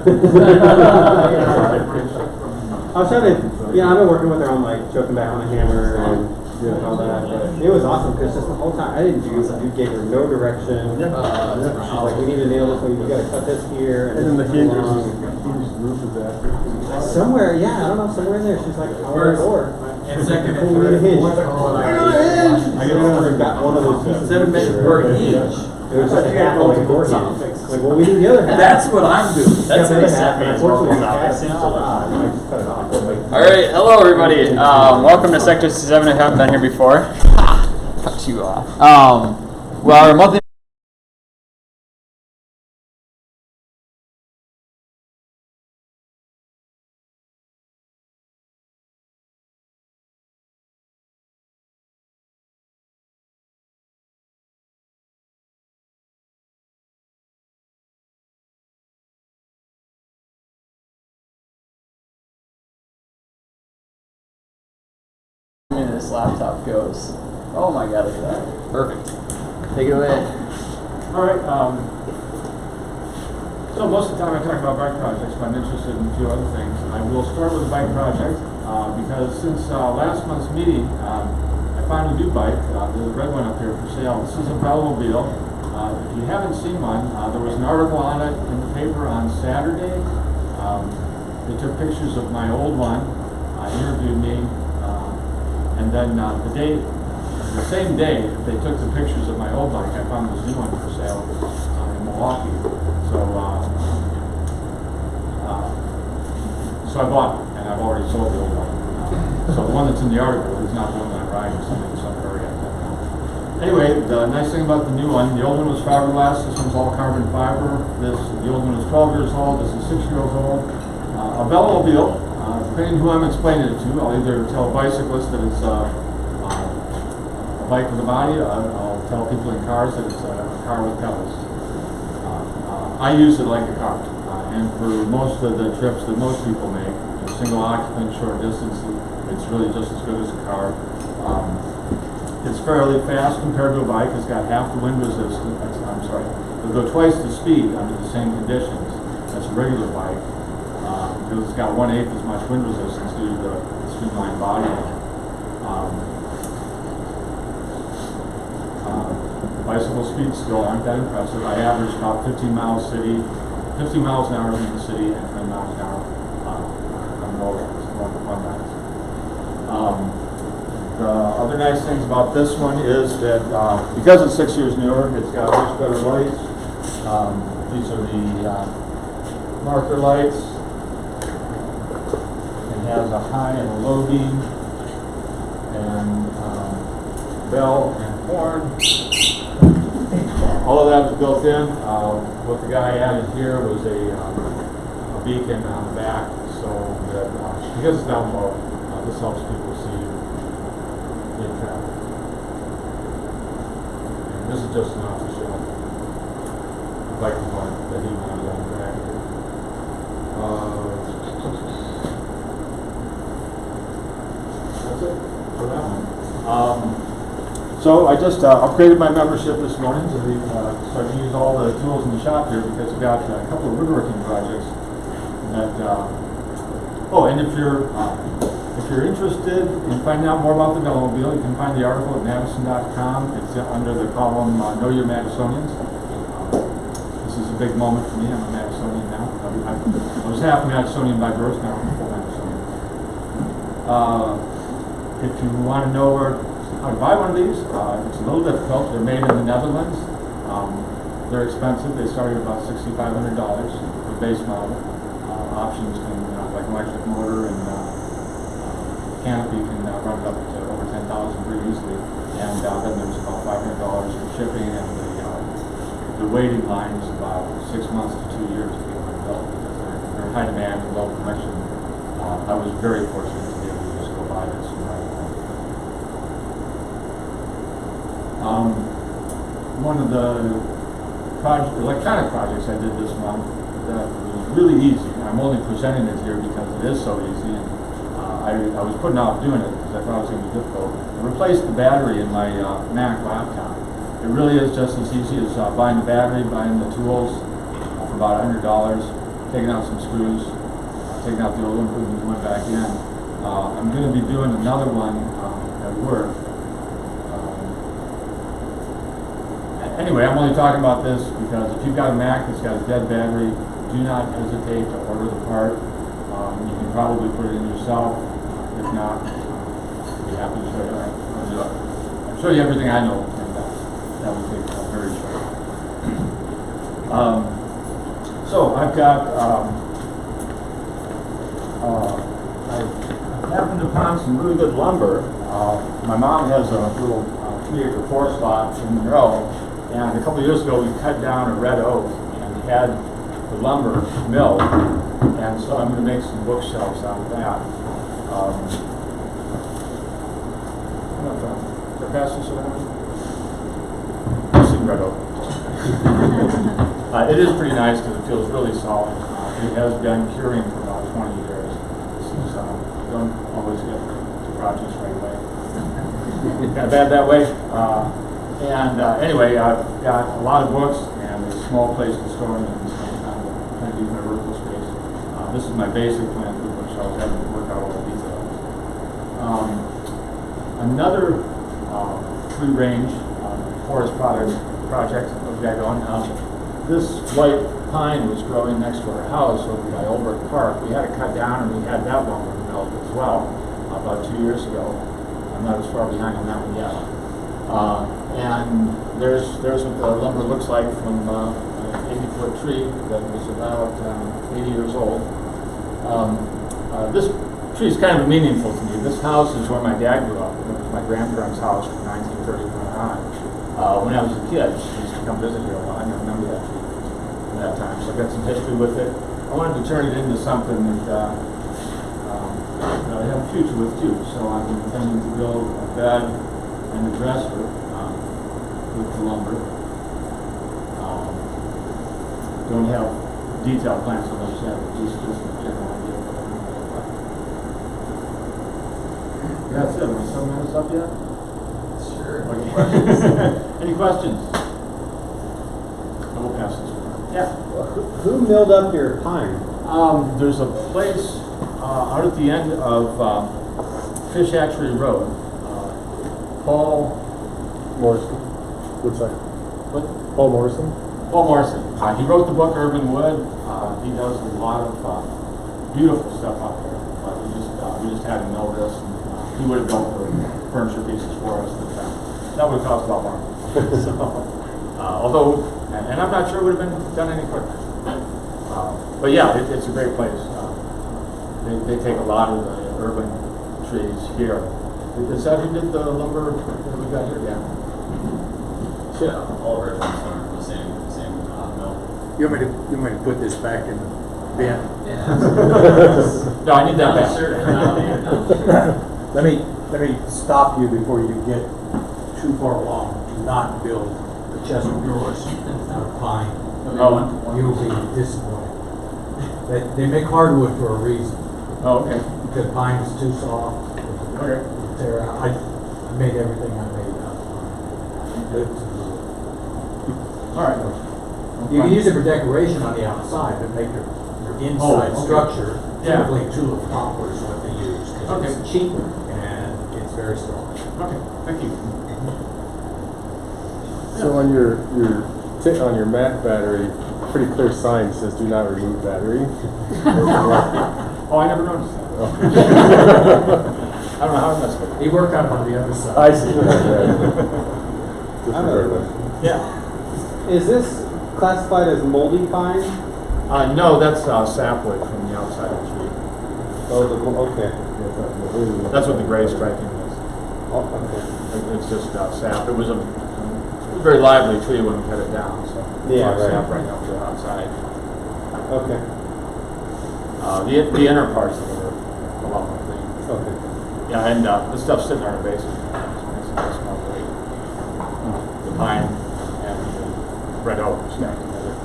I was trying to, yeah, I've been working with her on like choking back on the hammer and doing all that. But it was awesome because just the whole time I didn't do it. You gave her no direction. She's like, we need to nail this one. You got to cut this here. And then the hinge roof is after. Somewhere, yeah, I don't know, somewhere in there. She's like, or. And second and We need a third. hinge. I got one of those. 7 minutes per hinge. It was just a half like a door hinge. Like, well, we need the other half. That's what I'm doing. That's the other half. And unfortunately, the half seems to lie. I just cut it off. All right, hello everybody. Welcome to Sector67. I haven't been here before. Cut you off. Well, our monthly this laptop goes. Oh my god, look at that. Perfect. Take it away. Alright, so most of the time I talk about bike projects, but I'm interested in a few other things. I will start with a bike project, because since last month's meeting, I found a new bike, the red one up here for sale. This is a Velomobile. If you haven't seen one, there was an article on it in the paper on Saturday. They took pictures of my old one, interviewed me, and then the same day that they took the pictures of my old bike, I found this new one for sale in Milwaukee. So I bought it, and I've already sold the old one. So the one that's in the article is not the one that I'm riding, so maybe some area. Anyway, the nice thing about the new one, the old one was fiberglass, this one's all carbon fiber. The old one is 12 years old, this is 6 years old. A Velomobile. Depending who I'm explaining it to, I'll either tell a bicyclist that it's a bike with a body, I'll tell people in cars that it's a car with pedals. I use it like a car, and for most of the trips that most people make, single occupant, short distance, it's really just as good as a car. It's fairly fast compared to a bike. It's got half the wind resistance. It'll go twice the speed under the same conditions as a regular bike. Because it's got 1/8 as much wind resistance due to the streamlined body. Bicycle speeds still aren't that impressive. I average about 15 miles an hour in the city, and 10 miles an hour on the road. The other nice things about this one is that because it's 6 years newer, it's got much better lights. These are the marker lights. Has a high and a low beam, and bell and horn. All of that is built in. What the guy added here was a beacon on the back, so that because it's down low, this helps people see in traffic. And this is just an off-the-shelf bike component that he wanted on the back here. For that one. So I just upgraded my membership this morning to start to use all the tools in the shop here because we've got a couple of woodworking projects that. And if you're interested in finding out more about the Velomobile, you can find the article at Madison.com. It's under the column Know Your Madisonians. This is a big moment for me. I'm a Madisonian now. I was half Madisonian by birth, now I'm full Madisonian. If you want to know how to buy one of these, it's a little difficult. They're made in the Netherlands. They're expensive. They start at about $6,500 for base model. Options can, like electric motor and canopy, can run up to over $10,000 pretty easily. And then there's about $500 for shipping, and the waiting line is about 6 months to 2 years to get one built because they're high demand and low production. I was very fortunate to be able to just go buy this and ride it. One of the electronic projects I did this month that was really easy. I'm only presenting it here because it is so easy, and I was putting off doing it because I thought it was going to be difficult. I replaced the battery in my Mac laptop. It really is just as easy as buying the battery, buying the tools for about $100. taken out some screws, taken out the old one, putting the new one back in. I'm going to be doing another one at work. Anyway, I'm only talking about this because if you've got a Mac that's got a dead battery, do not hesitate to order the part. You can probably put it in yourself. If not, I'll be happy to show you how to do it. I'll show you everything I know, and that will take very short. So I've got, I happened upon some really good lumber. My mom has a little 3-acre forest lot in Monroe, and a couple of years ago we cut down a red oak and had the lumber milled, and so I'm going to make some bookshelves out of that. I don't know if I pass this around. This is red oak. It is pretty nice because it feels really solid. It has been curing for about 20 years. This is, don't always get the projects right away. Kind of bad that way. Anyway, I've got a lot of books and a small place to store them and kind of use my vertical space. This is my basic plan for the bookshelves. I haven't worked out all the details. Another tree range forest project that we've got going. This white pine was growing next to our house over by Olbert Park. We had to cut down and we had that lumber milled as well about 2 years ago. I'm not as far behind on that one yet. And there's what the lumber looks like from an 80-foot tree that was about 80 years old. This tree is kind of meaningful to me. This house is where my dad grew up. It was my grandparents' house from 1931 on. When I was a kid, I used to come visit here a lot. I remember that tree from that time. So I've got some history with it. I wanted to turn it into something that I have a future with too. So I'm intending to build a bed and a dresser with the lumber. Don't have detailed plans on those yet, but just a general idea of what I'm going to look like. That's it. Are we 7 minutes up yet? Sure. Okay. Any questions? I will pass this one. Yeah. Who milled up your pine? There's a place out at the end of Fish Hatchery Road. Paul Morrison. Woodside. What? Paul Morrison. Paul Morrison. He wrote the book Urban Wood. He does a lot of beautiful stuff out there. We just had him know this. And, he would have built the furniture pieces for us. But, that would have cost a lot more. So, although, and I'm not sure it would have been done any quicker. But yeah, it's a great place. They take a lot of the urban trees here. Is that who did the lumber that we got here? Yeah. Yeah, all of our things are the same mill. You want me to put this back in the bin? Yeah. No, I need that back. Sure. Let me stop you before you get too far along. Do not build the chest of drawers out of pine. You'll be disappointed. They make hardwood for a reason. Oh, okay. Because pine is too soft. Okay. Tear out. I made everything I made out of pine. All right. You can use it for decoration on the outside, but make your inside okay. structure. Yeah. Typically tulip poplar is what they use because Okay. it's cheaper and it's very strong. Okay. Thank you. So on on your Mac battery, pretty clear sign says "Do not remove battery." Oh, I never noticed that. I don't know how I messed with it. He worked on it on the other side. I see. Yeah. Is this classified as moldy pine? No, that's sapwood from the outside of the tree. Oh, okay. That's what the gray striping is. Oh, okay. It's just sap. It was a very lively tree when we cut it down, so Yeah, it's right. sap right up to the outside. Okay. The inner parts of it are a lot more clean. Okay. Yeah, and this stuff's sitting in our basement. So it makes it nice and great. The pine and the red oak stacked together.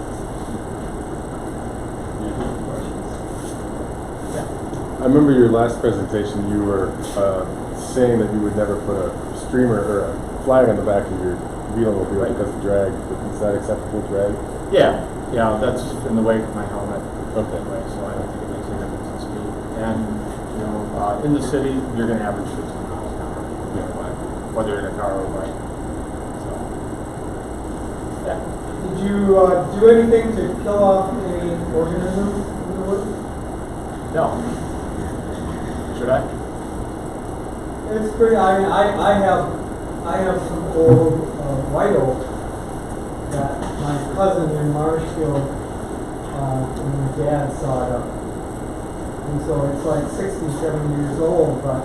I remember your last presentation. You were saying that you would never put a streamer or a flag on the back of your wheelmobile because of drag. Is that acceptable drag? Yeah, that's in the wake of my helmet. Okay. Right, so I don't think it makes a difference in speed. And, you know, in the city, you're gonna average 60 miles an hour, whether you're in a car or a bike. So, yeah. Did you do anything to kill off any organisms in the woods? No. Should I? It's pretty. I mean, I have some old white oak that my cousin in Marshfield and my dad sawed up, and so it's like 60, 70 years old. But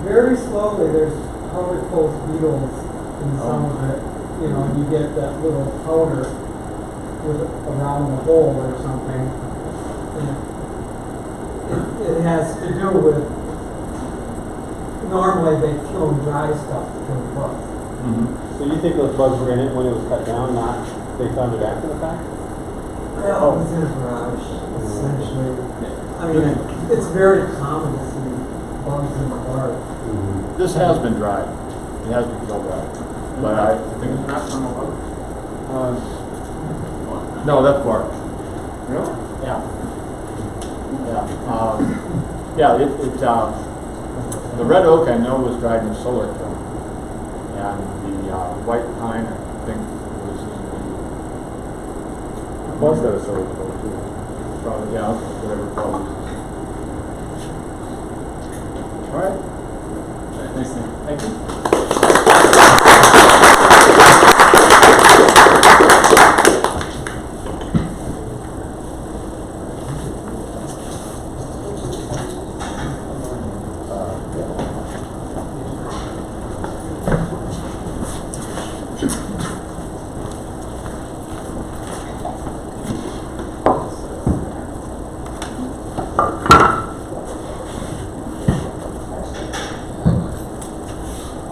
very slowly, there's powder post beetles in some of it. You know, you get that little powder with around the hole or something. And it has to do with, normally they kill dry stuff to kill bugs. So you think those bugs were in it when it was cut down, not they found it after the fact? Well, it was in a garage, essentially. I mean, it's very common to see bugs in the bark. This has been dried. It has been killed out. But I think it's not from a bug. No, that's bark. Really? Yeah. Yeah. The red oak I know was dried in solar kiln, and the white pine I think was Bug's got a solar coat too. probably whatever it was. All right. Thanks, Nick. Thank you.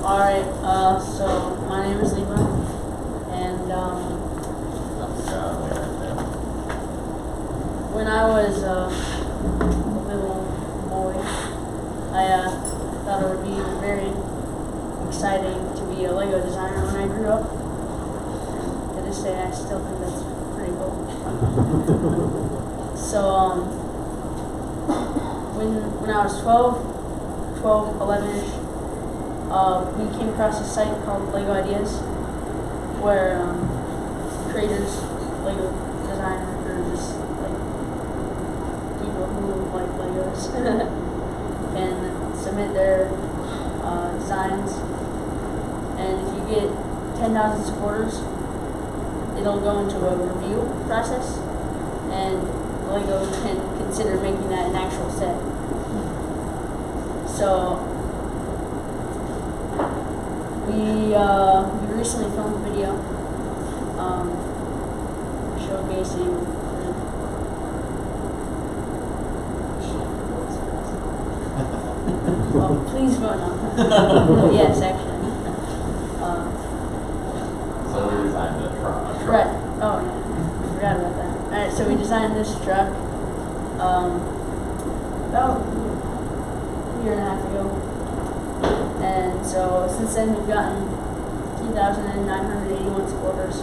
Alright, so my name is Levi, and when I was a little boy, I thought it would be very exciting to be a Lego designer when I grew up. And to this day, I still think that's pretty cool. So, when I was 11-ish, we came across a site called Lego Ideas, where creators, Lego designers, or just like people who like Legos can submit their designs, and if you get 10,000 supporters, it'll go into a review process, and Lego can consider making that an actual set. So we recently filmed a video showcasing please vote no. Yes, actually. So we designed a truck. Right. Oh yeah, forgot about that. Alright, so we designed this truck about a year and a half ago. And so since then we've gotten 2,981 supporters,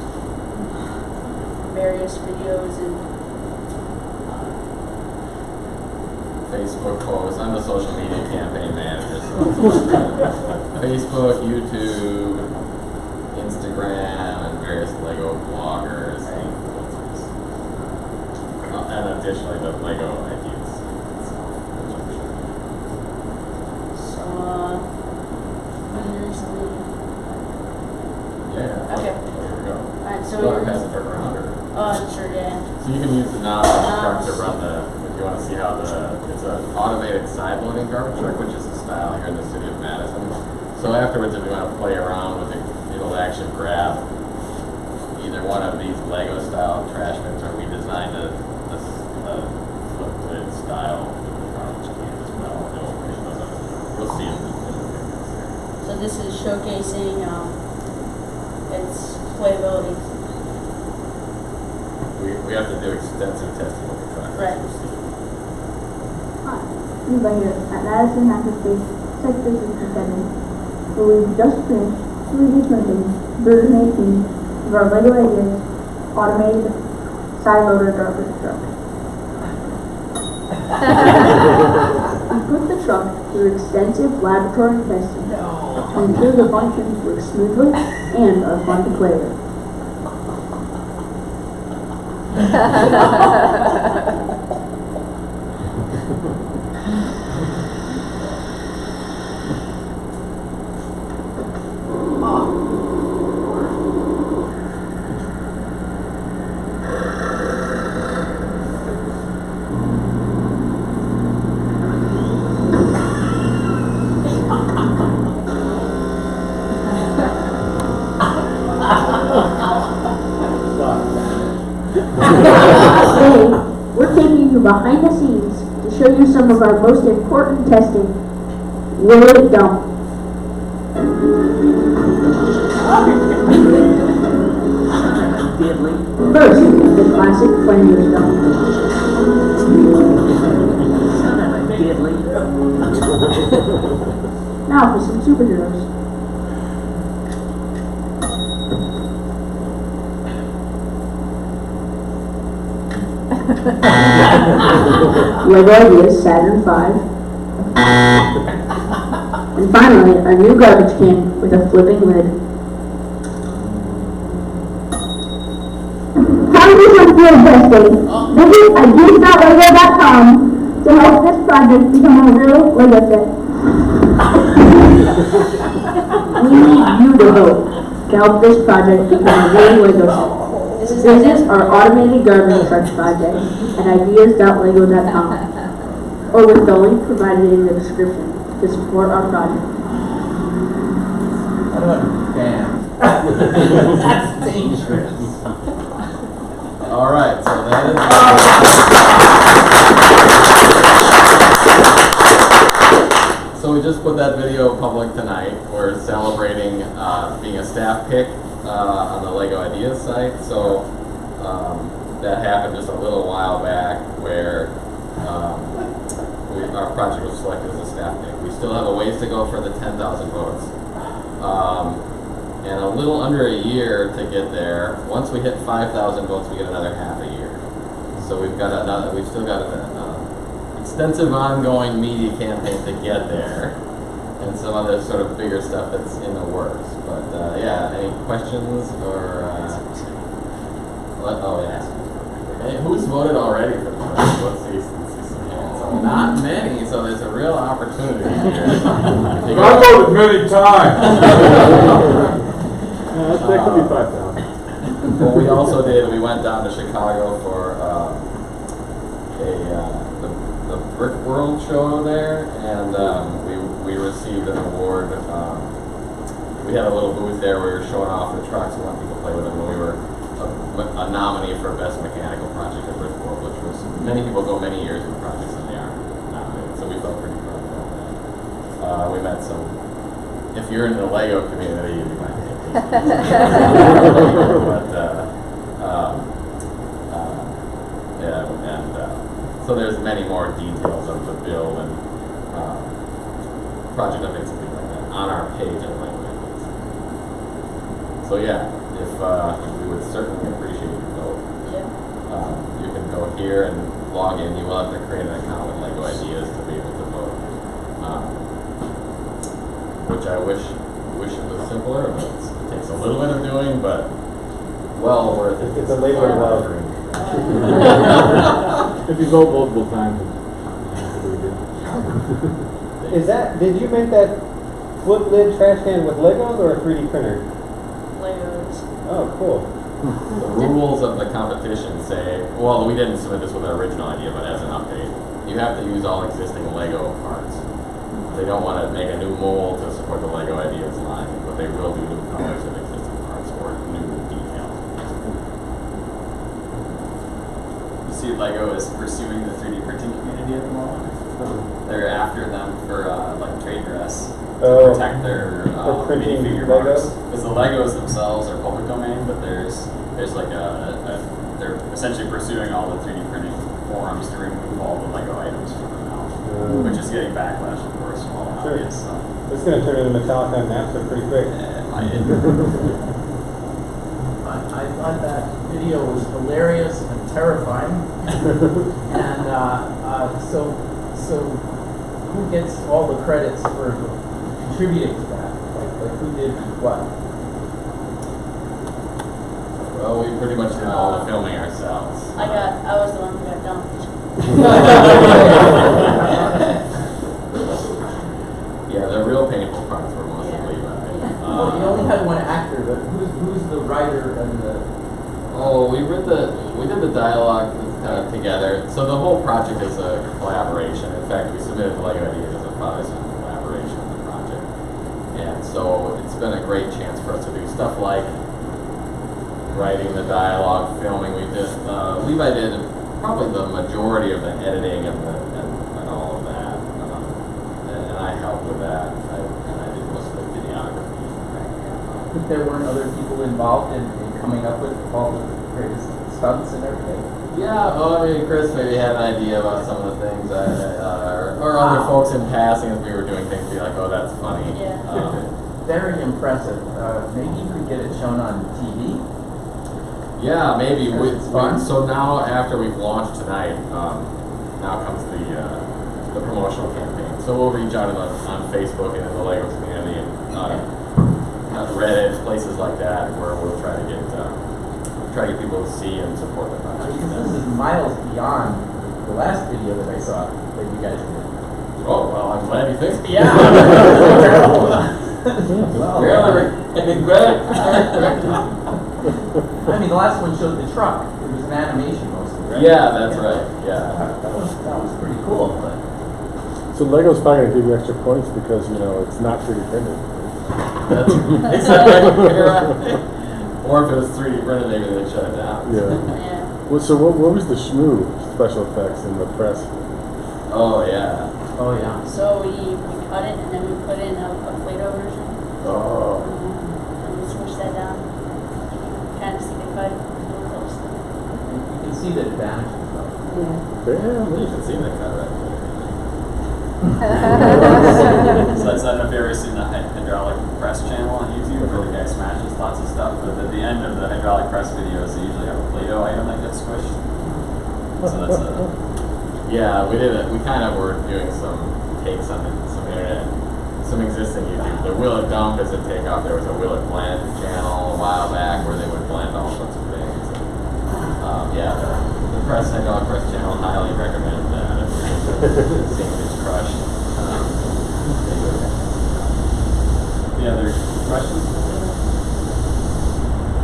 various videos and Facebook posts. I'm the social media campaign manager, so Facebook, YouTube, Instagram, and various Lego bloggers and influencers. And additionally the Lego ideas. so when recently. Yeah. Okay. There we go. Alright, so So you want to pass the truck around, or? sure, yeah. So you can use the knob on the truck to run if you want to see how it's an automated side loading garbage truck, which is a style here in the city of Madison. So afterwards, if you want to play around with it, it'll actually grab either one of these Lego style trash bins, or we designed a flip lid style garbage can as well. You'll see it in the videos there. So this is showcasing its playability. We have to do extensive testing with the truck. Right. Hi, Eva here at Madison Hackerspace, Sector 67, where we've just finished 3D printing version 18 of our Lego Ideas automated side loader garbage truck. We put the truck through extensive laboratory testing to ensure the functions work smoothly and are fun to play with. Today, we're taking you behind the scenes to show you some of our most important testing. Will it dump? First, the classic flameless dump. Now for some superheroes. Lego Ideas Saturn V. And finally, a new garbage can with a flipping lid. Time for some field testing. Visit ideas.lego.com to help this project become a real Lego set. We need you to vote to help this project become a real Lego set. Visit our automated garbage truck project at ideas.lego.com or with the link provided in the description to support our project. I don't understand. That's dangerous. All right, so that is. So we just put that video public tonight. We're celebrating being a staff pick on the Lego Ideas site. So that happened just a little while back where our project was selected as a staff pick. We still have a ways to go for the 10,000 votes. And a little under a year to get there. Once we hit 5,000 votes, we get another half a year. So we've still got an extensive ongoing media campaign to get there, and some other sort of bigger stuff that's in the works. But yeah, any questions or? Oh yes. Hey, who's voted already for the project? Let's see some hands. So not many. So there's a real opportunity here. I voted many times. That could be 5,000. What we also did, we went down to Chicago for the Brick World show there, and we received an award. We had a little booth there where we were showing off the trucks and letting people play with them, and we were a nominee for Best Mechanical Project at Brick World, which was, many people go many years with projects and they aren't nominated, so we felt pretty proud about that. We met some, if you're in the Lego community, you might get but yeah, and so there's many more details of the bill and project updates and things like that on our page at Lego Ideas. So yeah, if we would certainly appreciate your vote. You can go here and log in. You will have to create an account with Lego Ideas to be able to vote, which I wish it was simpler, but it takes a little bit of doing, but well worth it. It's a labor of love. If you vote multiple times, Did you make that flip lid trash can with Legos or a 3D printer? Legos. Oh, cool. The rules of the competition say, well, we didn't submit this with our original idea, but as an update, you have to use all existing Lego parts. They don't want to make a new mold to support the Lego Ideas line, but they will do new colors of existing parts or new details. You see, Lego is pursuing the 3D printing community at the moment. They're after them for like trade dress to protect their minifigure marks. Because the Legos themselves are public domain, but there's like they're essentially pursuing all the 3D printing forums to remove all the Lego items from them now, which is getting backlash, of course, from all the obvious stuff. It's going to turn into Metallica and Napster pretty quick. I thought that video was hilarious and terrifying. And so who gets all the credits for contributing to that? Like who did what? Well, we pretty much did all the filming ourselves. I was the one who got dumped. Yeah, the real painful parts were mostly Levi. Well, you only had one actor, but who's the writer and the? Oh, we did the dialogue kind of together. So the whole project is a collaboration. In fact, we submitted the Lego Ideas as a father-son collaboration on the project. And so it's been a great chance for us to do stuff like writing the dialogue, filming. We did Levi did probably the majority of the editing and all of that. And I helped with that. And I did most of the videography. If there weren't other people involved in coming up with all the greatest stunts and everything. Yeah, well, I mean, Chris maybe had an idea about some of the things, or other folks in passing as we were doing things, be like, oh, that's funny. Yeah. Very impressive. Maybe you could get it shown on TV. Yeah, maybe. It's fun. So now, after we've launched tonight, now comes the promotional campaign. So we'll reach out on Facebook and in the Lego community and Reddit, places like that, where we'll try to get people to see and support the project. Because this is miles beyond the last video that I saw that you guys did. Oh, well, I'm glad you think. Yeah. I mean, the last one showed the truck. It was an animation mostly, right? Yeah, that's right. Yeah. That was pretty cool. But So Lego's probably gonna give you extra points because it's not 3D printed. That's exactly right. Or if it was 3D printed, maybe they'd shut it down. Yeah. Yeah. Well, so what was the shmoo special effects in the press? Oh yeah. oh yeah. So we cut it and then we put in a Play-Doh version. Oh. And we switched that down. Kind of see the cut a little close. You can see the advantages of it. You should see that cut right there. So that's I don't know if you ever seen the hydraulic press channel on YouTube where the guy smashes lots of stuff, but at the end of the hydraulic press videos they usually have a Play-Doh item that gets squished. So that's Yeah, we did it. We kind of were doing some takes on some internet, some existing YouTube. The Will It Dump is a takeoff. There was a Will It Blend channel a while back where they would blend all sorts of things. Yeah, the hydraulic press channel highly recommend that if you're interested in seeing these crushed. Any other questions?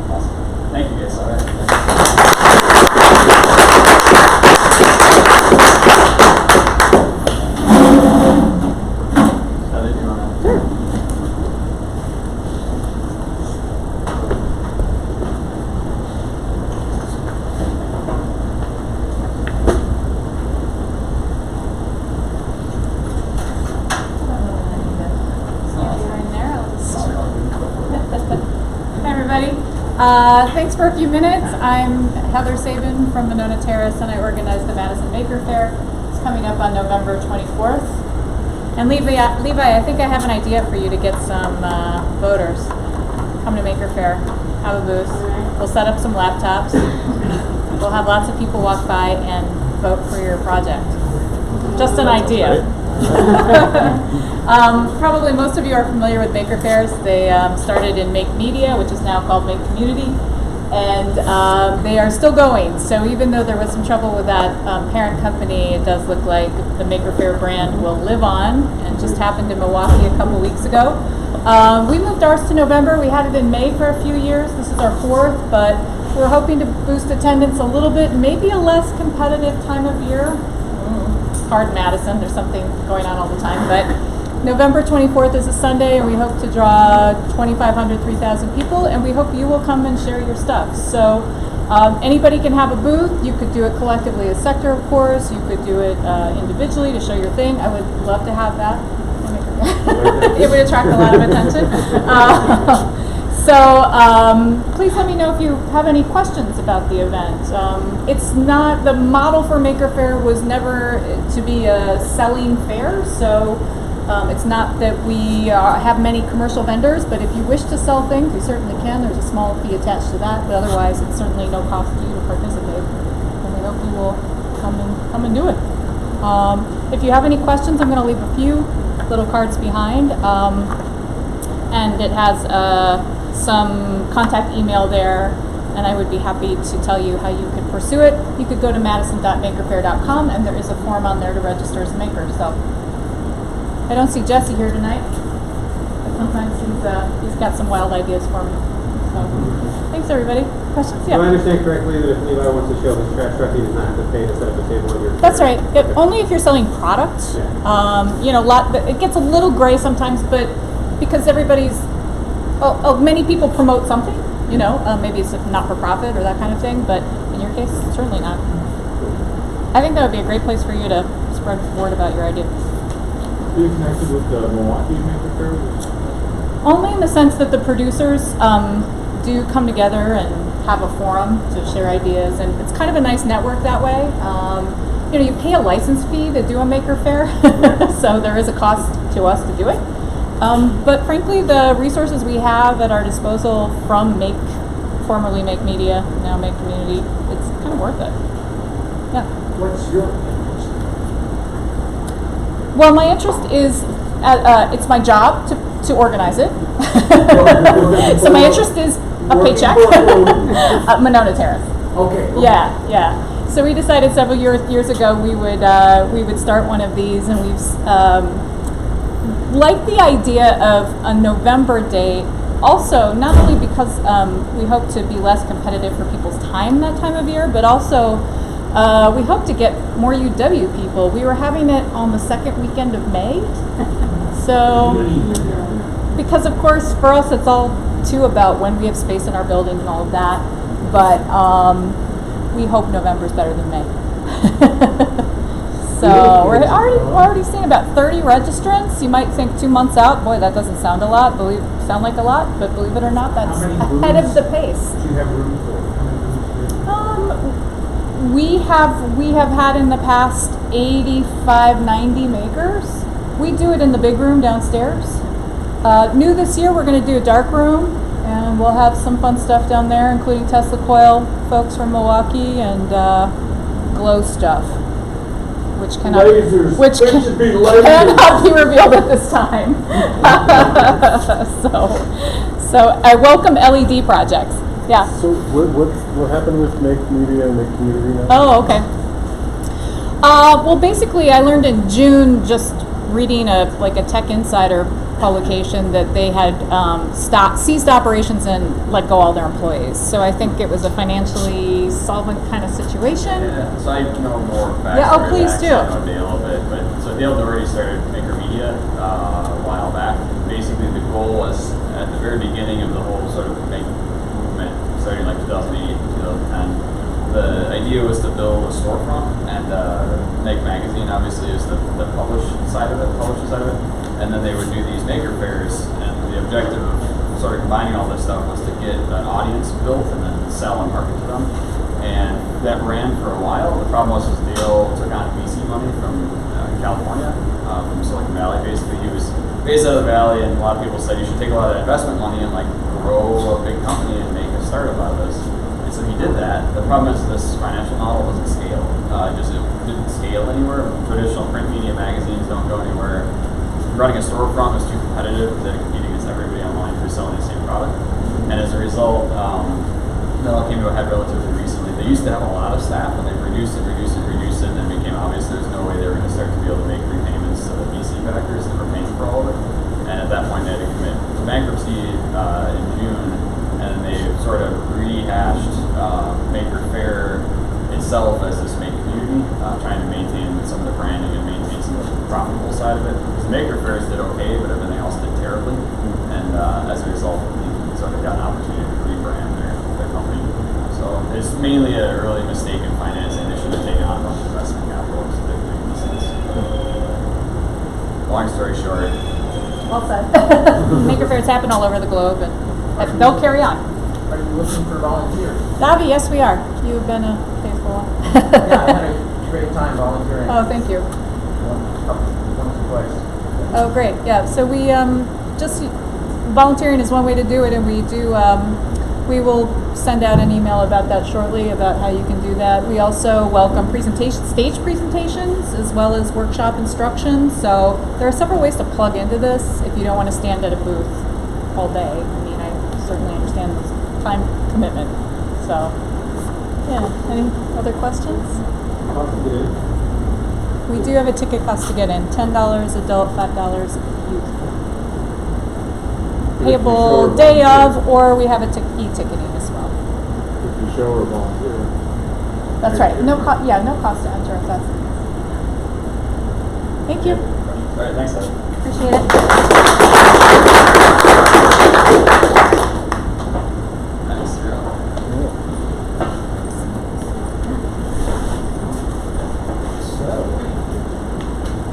Awesome. Thank you guys. All right. Heather, do you want to? Sure. Thanks for a few minutes. I'm Heather Sabin from Monona Terrace, and I organize the Madison Maker Fair. It's coming up on November 24th. And Levi, I think I have an idea for you to get some voters. Come to Maker Fair, have a booth. We'll set up some laptops. We'll have lots of people walk by and vote for your project. Just an idea. Probably most of you are familiar with Maker Fairs. They started in Make Media, which is now called Make Community, and they are still going. So even though there was some trouble with that parent company, it does look like the Maker Faire brand will live on, and just happened in Milwaukee a couple weeks ago. We moved ours to November. We had it in May for a few years. This is our 4th, but we're hoping to boost attendance a little bit, maybe a less competitive time of year. It's hard in Madison, there's something going on all the time, but November 24th is a Sunday, and we hope to draw 2,500, 3,000 people, and we hope you will come and share your stuff. So anybody can have a booth. You could do it collectively as Sector, of course. You could do it individually to show your thing. I would love to have that. It would attract a lot of attention. So please let me know if you have any questions about the event. It's not, the model for Maker Faire was never to be a selling fair, so it's not that we have many commercial vendors, but if you wish to sell things, you certainly can. There's a small fee attached to that, but otherwise it's certainly no cost to you to participate. you will come and do it. If you have any questions, I'm going to leave a few little cards behind, and it has some contact email there, and I would be happy to tell you how you could pursue it. You could go to madison.makerfair.com, and there is a form on there to register as a maker. So I don't see Jesse here tonight, but sometimes he's got some wild ideas for me. So thanks, everybody. Questions? Yeah. Do I understand correctly that if Levi wants to show his trash truck, he does not have to pay to set up a table at your? That's right. Only if you're selling products. Yeah. You know, it gets a little gray sometimes, but because many people promote something. You know, maybe it's not for profit or that kind of thing, but in your case, certainly not. I think that would be a great place for you to spread word about your idea. Are you connected with the Milwaukee Maker Fair? Only in the sense that the producers do come together and have a forum to share ideas, and it's kind of a nice network that way. You know, you pay a license fee to do a maker fair, so there is a cost to us to do it. But frankly, the resources we have at our disposal from formerly Make Media, now Make Community, it's kind of worth it. Yeah. What's your interest? Well, my interest is, it's my job to organize it. So my interest is a paycheck. Monona Terrace. Okay. Yeah. So we decided several years ago we would start one of these, and we've liked the idea of a November date. Also, not only because we hope to be less competitive for people's time that time of year, but also we hope to get more UW people. We were having it on the second weekend of May. So, because of course for us it's all too about when we have space in our building and all of that, but we hope November's better than May. So we're already seeing about 30 registrants. You might think 2 months out, boy, that doesn't sound a lot. Sound like a lot, but believe it or not, that's ahead of the pace. Do you have room for? We have had in the past 85, 90 makers. We do it in the big room downstairs. New this year, we're going to do a dark room, and we'll have some fun stuff down there, including Tesla coil folks from Milwaukee and glow stuff, which cannot be revealed at this time. So I welcome LED projects. Yeah. So what happened with Make Media and Make Community now? Oh, okay. Well, basically, I learned in June, just reading a Tech Insider publication, that they had ceased operations and let go all their employees. So I think it was a financially solvent kind of situation. Yeah, so I know more backstory. Yeah, oh, please do. I know Dale a little bit, but so Dale already started Maker Media a while back. Basically, the goal was at the very beginning of the whole sort of Make movement, starting like 2008, 2010. The idea was to build a storefront, and Make Magazine obviously is the published side of it, and then they would do these maker fairs, and the objective of sort of combining all this stuff was to get an audience built and then sell and market to them, and that ran for a while. The problem was Dale took on VC money from California, from Silicon Valley. Basically, he was based out of the Valley, and a lot of people said you should take a lot of that investment money and grow a big company and make a startup out of this. So he did that. The problem is this financial model doesn't scale. It didn't scale anywhere. Traditional print media magazines don't go anywhere. Running a storefront was too competitive because they're competing against everybody online who's selling the same product. And as a result, that all came to a head relatively recently. They used to have a lot of staff, and they reduced it, and then it became obvious there's no way they were going to start to be able to make repayments to the VC backers that were paying for all of it. And at that point, they had to commit to bankruptcy in June. And they sort of rehashed Maker Fair itself as this Make Community, trying to maintain some of the branding and maintain some of the profitable side of it. Because Maker Fairs did okay, but everything else did terribly. And as a result, they sort of got an opportunity to rebrand their company. So it's mainly a really mistaken financing. They should have taken on a bunch of investment capital so they could make these things. Long story short. Well said. Maker Fairs happen all over the globe, and they'll carry on. Are you looking for volunteers? Davi, yes, we are. You've been a faithful one. Yeah, I had a great time volunteering. Oh, thank you. Once or twice. Oh, great. Yeah. So we just volunteering is one way to do it, and we do We will send out an email about that shortly, about how you can do that. We also welcome stage presentations, as well as workshop instructions. So there are several ways to plug into this if you don't want to stand at a booth all day. I mean, I certainly understand this time commitment. So, yeah, any other questions? We do have a ticket cost to get in, $10 adult, $5 youth. Payable day of, or we have a e-ticketing as well. If you show or volunteer. That's right. No cost to enter if that's the case. Thank you. All right, thanks, Ed. Appreciate it. Nice, you're up. So,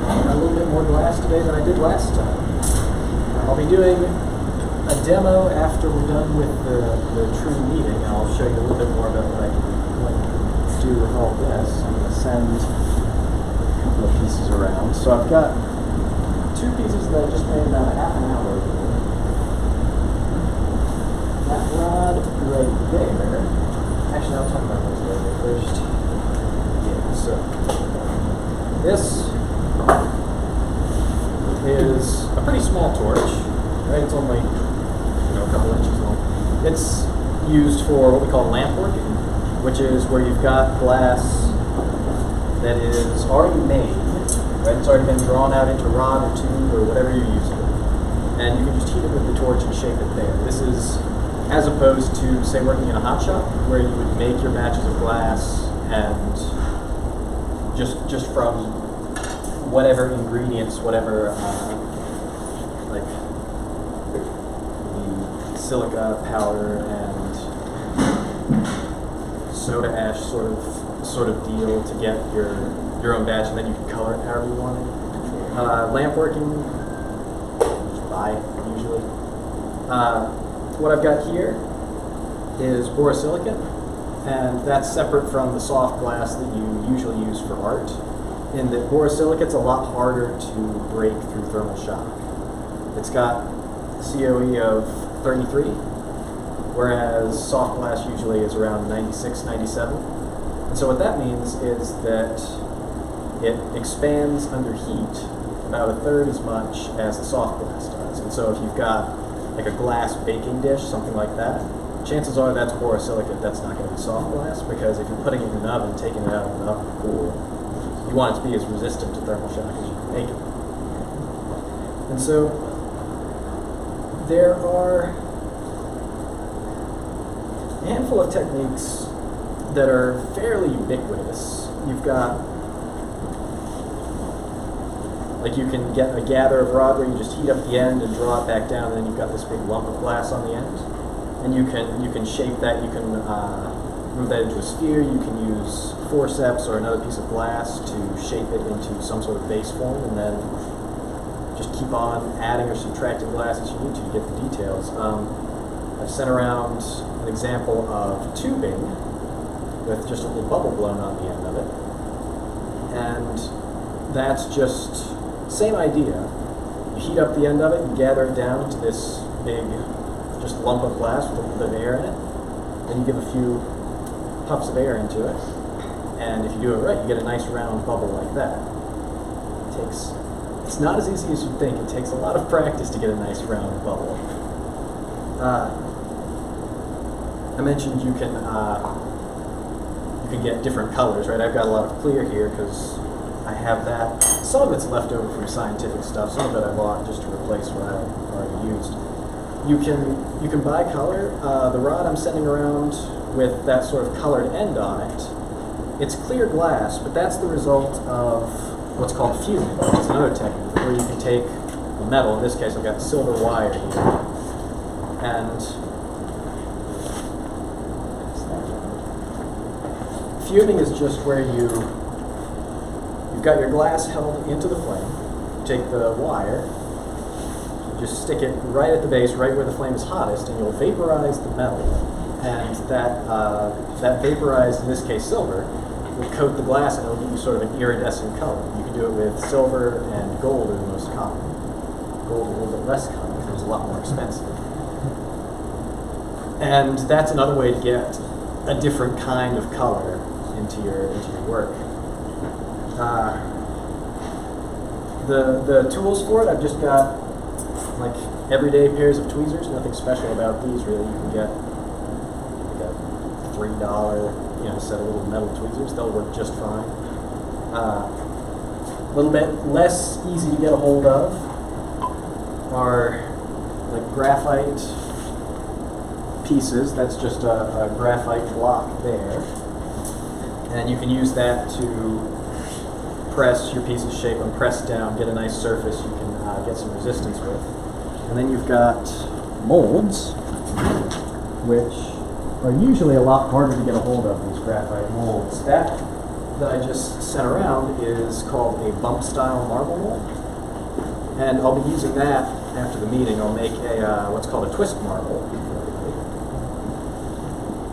a little bit more glass today than I did last time. I'll be doing a demo after we're done with the true meeting. I'll show you a little bit more about what I can do with all this. I'm going to send a couple of pieces around. So I've got 2 pieces that I just made about a half an hour ago. That rod right there. Actually, I'll talk about those later first. Yeah, so this is a pretty small torch, right? It's only a couple inches long. It's used for what we call lamp working, which is where you've got glass that is already made, right? It's already been drawn out into rod or tube or whatever you're using, and you can just heat it with the torch and shape it there. This is as opposed to, say, working in a hot shop where you would make your batches of glass and just from whatever ingredients, whatever like the silica powder and soda ash sort of deal to get your own batch, and then you can color it however you want it. Lamp working, just buy it usually. What I've got here is borosilicate, and that's separate from the soft glass that you usually use for art, in that borosilicate's a lot harder to break through thermal shock. It's got COE of 33, whereas soft glass usually is around 96, 97. And so what that means is that it expands under heat about 1/3 as much as the soft glass does. And so if you've got like a glass baking dish, something like that, chances are that's borosilicate, that's not going to be soft glass, because if you're putting it in an oven, taking it out of an oven cool, you want it to be as resistant to thermal shock as you can make it. And so there are a handful of techniques that are fairly ubiquitous. You've got, like, you can get a gather of rod where you just heat up the end and draw it back down, and then you've got this big lump of glass on the end. And you can shape that, you can move that into a sphere, you can use forceps or another piece of glass to shape it into some sort of base form, and then just keep on adding or subtracting glass as you need to get the details. I've sent around an example of tubing with just a little bubble blown on the end of it. And that's just same idea. You heat up the end of it and gather it down to this big just lump of glass with a little bit of air in it. Then you give a few puffs of air into it. And if you do it right, you get a nice round bubble like that. It's not as easy as you'd think. It takes a lot of practice to get a nice round bubble. I mentioned you can get different colors, right? I've got a lot of clear here because I have that. Some of it's left over from scientific stuff. Some of it I bought just to replace what I already used. You can buy color. The rod I'm sending around with that sort of colored end on it, it's clear glass, but that's the result of what's called fusing. It's another technique where you can take a metal, in this case I've got silver wire here, and fuming is just where you've got your glass held into the flame, you take the wire, you just stick it right at the base, right where the flame is hottest, and you'll vaporize the metal, and that vaporized, in this case silver, will coat the glass and it'll give you sort of an iridescent color. You can do it with silver, and gold are the most common. Gold is a little bit less common because it's a lot more expensive. And that's another way to get a different kind of color into your work. The tools for it, I've just got like everyday pairs of tweezers. Nothing special about these really. You can get like a $3 set of little metal tweezers. They'll work just fine. A little bit less easy to get a hold of are like graphite pieces. That's just a graphite block there. And you can use that to press your piece's shape and press down, get a nice surface you can get some resistance with. And then you've got molds, which are usually a lot harder to get a hold of, these graphite molds. That I just sent around is called a bump style marble mold. And I'll be using that after the meeting. I'll make a what's called a twist marble.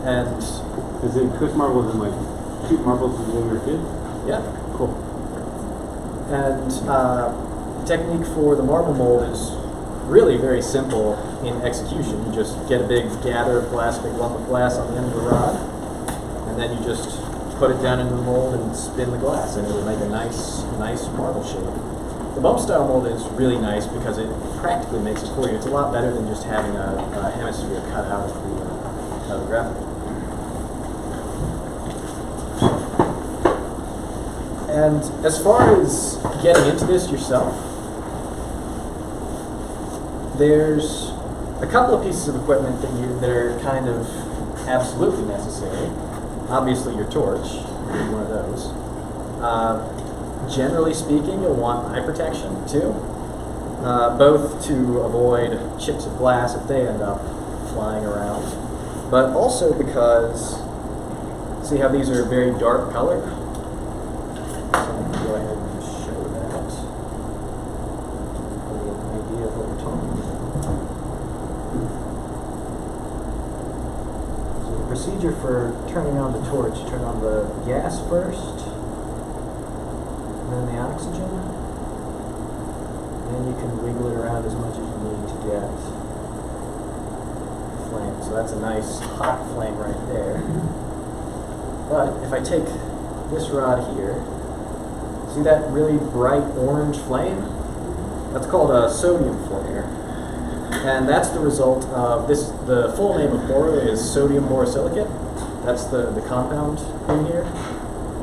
And is it twist marbles and like shoot marbles when we were kids? Yeah. Cool. And the technique for the marble mold is really very simple in execution. You just get a big gather of glass, big lump of glass on the end of the rod, and then you just put it down into the mold and spin the glass, and it will make a nice marble shape. The bump style mold is really nice because it practically makes it for you. It's a lot better than just having a hemisphere cut out of the graphic. And as far as getting into this yourself, there's a couple of pieces of equipment that are kind of absolutely necessary. Obviously your torch, you need one of those. Generally speaking, you'll want eye protection too, both to avoid chips of glass if they end up flying around, but also because, see how these are very dark colored? Go ahead and show that. Give you an idea of what we're talking about. So the procedure for turning on the torch, turn on the gas first, and then the oxygen. And you can wiggle it around as much as you need to get flame. So that's a nice hot flame right there. But if I take this rod here, see that really bright orange flame? That's called a sodium flare. And that's the result of this. The full name of boro is sodium borosilicate. That's the compound in here.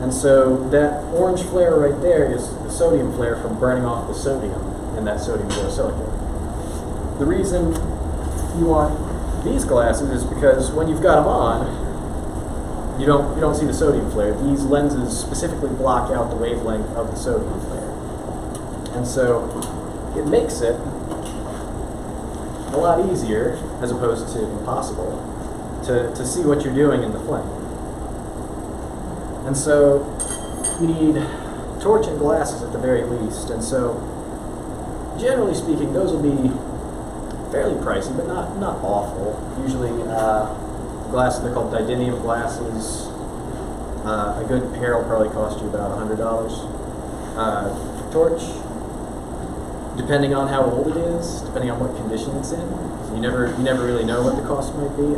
And so that orange flare right there is the sodium flare from burning off the sodium in that sodium borosilicate. The reason you want these glasses is because when you've got them on, you don't see the sodium flare. These lenses specifically block out the wavelength of the sodium flare. And so it makes it a lot easier, as opposed to impossible, to see what you're doing in the flame. And so you need torch and glasses at the very least. And so generally speaking, those will be fairly pricey, but not awful. Usually glasses, they're called didinium glasses. A good pair will probably cost you about $100. Torch, depending on how old it is, depending on what condition it's in, so you never really know what the cost might be.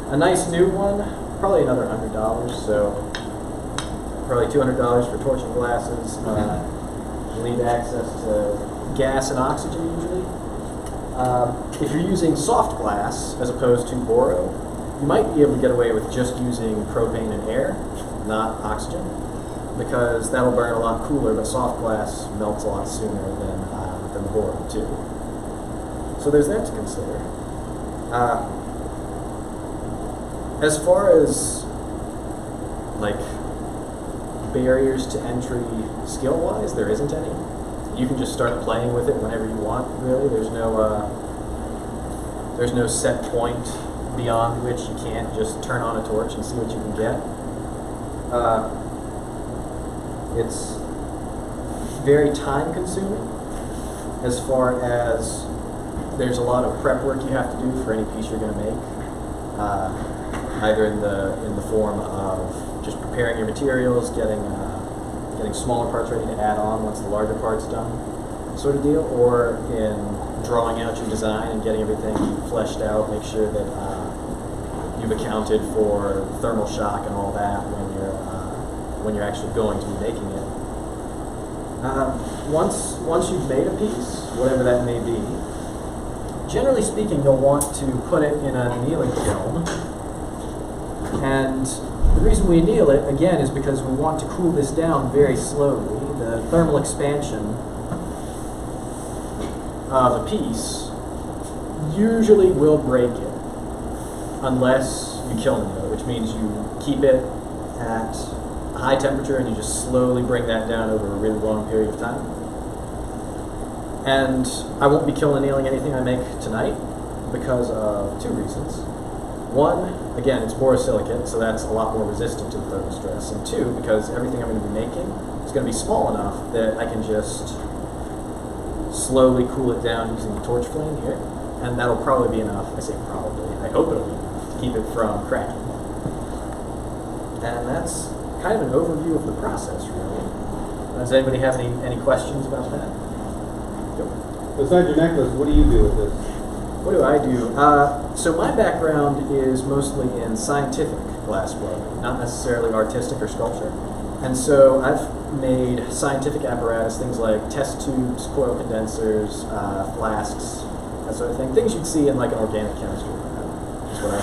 A nice new one, probably another $100. So probably $200 for torch and glasses. You need access to gas and oxygen usually. If you're using soft glass as opposed to boro, you might be able to get away with just using propane and air, not oxygen, because that'll burn a lot cooler, but soft glass melts a lot sooner than the boro too. So there's that to consider. As far as like barriers to entry skill-wise, there isn't any. You can just start playing with it whenever you want, really. There's no set point beyond which you can't just turn on a torch and see what you can get. It's very time consuming as far as there's a lot of prep work you have to do for any piece you're going to make, either in the form of just preparing your materials, getting smaller parts ready to add on once the larger part's done, sort of deal, or in drawing out your design and getting everything fleshed out, make sure that you've accounted for thermal shock and all that when you're actually going to be making it. Once you've made a piece, whatever that may be, generally speaking, you'll want to put it in a annealing kiln. And the reason we anneal it, again, is because we want to cool this down very slowly. The thermal expansion of a piece usually will break it unless you kiln anneal it, which means you keep it at a high temperature and you just slowly bring that down over a really long period of time. And I won't be kiln annealing anything I make tonight because of two reasons. One, again, it's borosilicate, so that's a lot more resistant to the thermal stress. And two, because everything I'm going to be making is going to be small enough that I can just slowly cool it down using the torch flame here. And that'll probably be enough, I say probably, I hope it'll be enough to keep it from cracking. And that's kind of an overview of the process, really. Does anybody have any questions about that? Besides your necklace, what do you do with this? What do I do? So my background is mostly in scientific glassblowing, not necessarily artistic or sculpture. And so I've made scientific apparatus, things like test tubes, coil condensers, flasks, that sort of thing. Things you'd see in like an organic chemistry lab. That's what I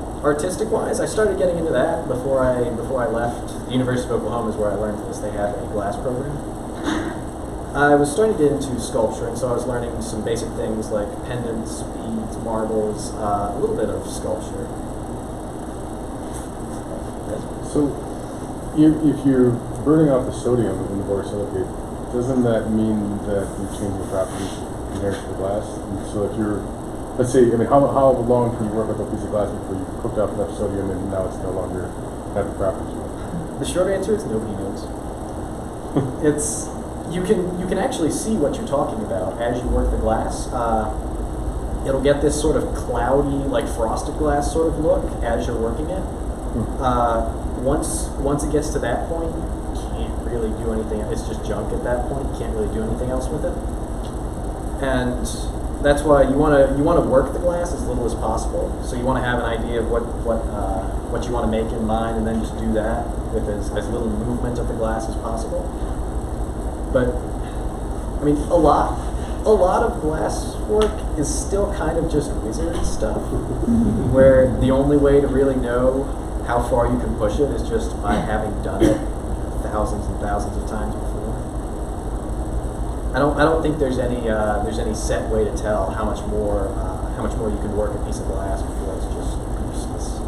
make. Artistic-wise, I started getting into that before I left. The University of Oklahoma is where I learned this. They have a glass program. I was starting to get into sculpture, and so I was learning some basic things like pendants, beads, marbles, a little bit of sculpture. So, if you're burning off the sodium in the borosilicate, doesn't that mean that you're changing properties inherent to the glass? And so if you're, let's say, I mean, how long can you work with a piece of glass before you've cooked off enough sodium and now it's no longer have the properties you want? The short answer is nobody knows. You can actually see what you're talking about as you work the glass. It'll get this sort of cloudy, like frosted glass sort of look as you're working it. Once it gets to that point, you can't really do anything. It's just junk at that point. You can't really do anything else with it. And that's why you want to work the glass as little as possible. So you want to have an idea of what you want to make in mind, and then just do that with as little movement of the glass as possible. But I mean, a lot of glass work is still kind of just wizard stuff, where the only way to really know how far you can push it is just by having done it thousands and thousands of times before. I don't think there's any set way to tell how much more you can work a piece of glass before it's just useless.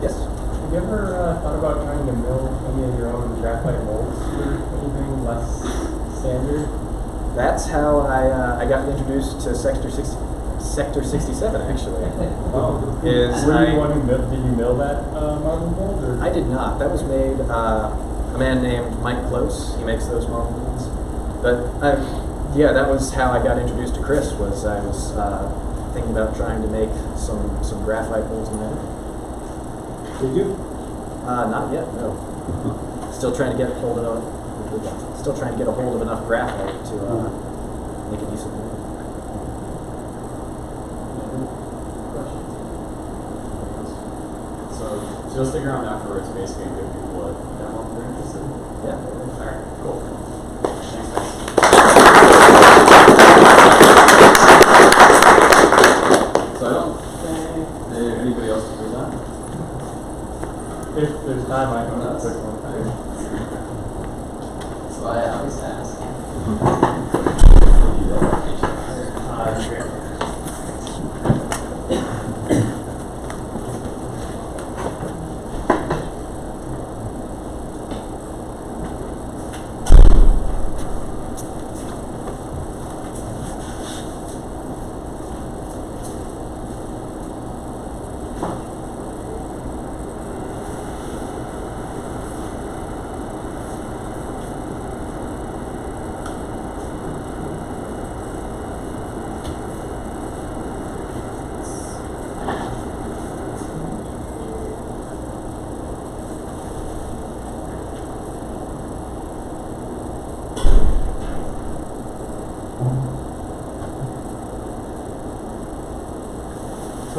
Yes. Have you ever thought about trying to mill any of your own graphite molds or anything less standard? That's how I got introduced to Sector 67, actually. Did you mill that marble mold? Or? I did not. That was made a man named Mike Close. He makes those marble molds. But yeah, that was how I got introduced to Chris. Was I was thinking about trying to make some graphite molds in there. Did you? Not yet. No. Still trying to get a hold of enough graphite to make a decent mold. So you'll stick around afterwards, basically, and give people a demo if they're interested. Yeah. All right. Cool. Thanks, guys. So I don't think anybody else can do that. If there's time, I can have a quick one. So I always ask.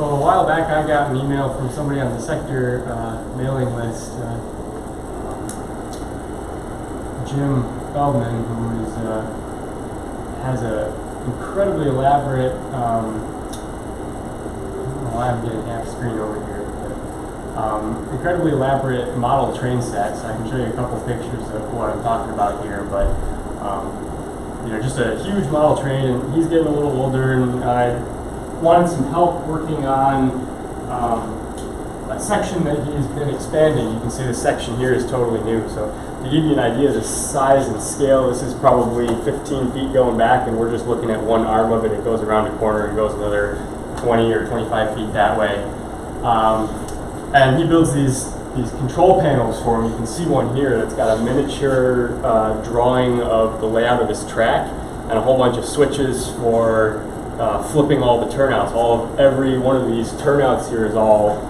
So a while back, I got an email from somebody on the sector mailing list, Jim Feldman, who is has a incredibly elaborate. I'm getting half screen over here. But, incredibly elaborate model train sets. I can show you a couple pictures of what I'm talking about here, but you know, just a huge model train, and he's getting a little older, and I wanted some help working on a section that he's been expanding. You can see the section here is totally new. So to give you an idea of the size and scale, this is probably 15 feet going back, and we're just looking at one arm of it. It goes around a corner and goes another 20 or 25 feet that way. And he builds these control panels for him. You can see one here that's got a miniature drawing of the layout of this track and a whole bunch of switches for flipping all the turnouts. Every one of these turnouts here is all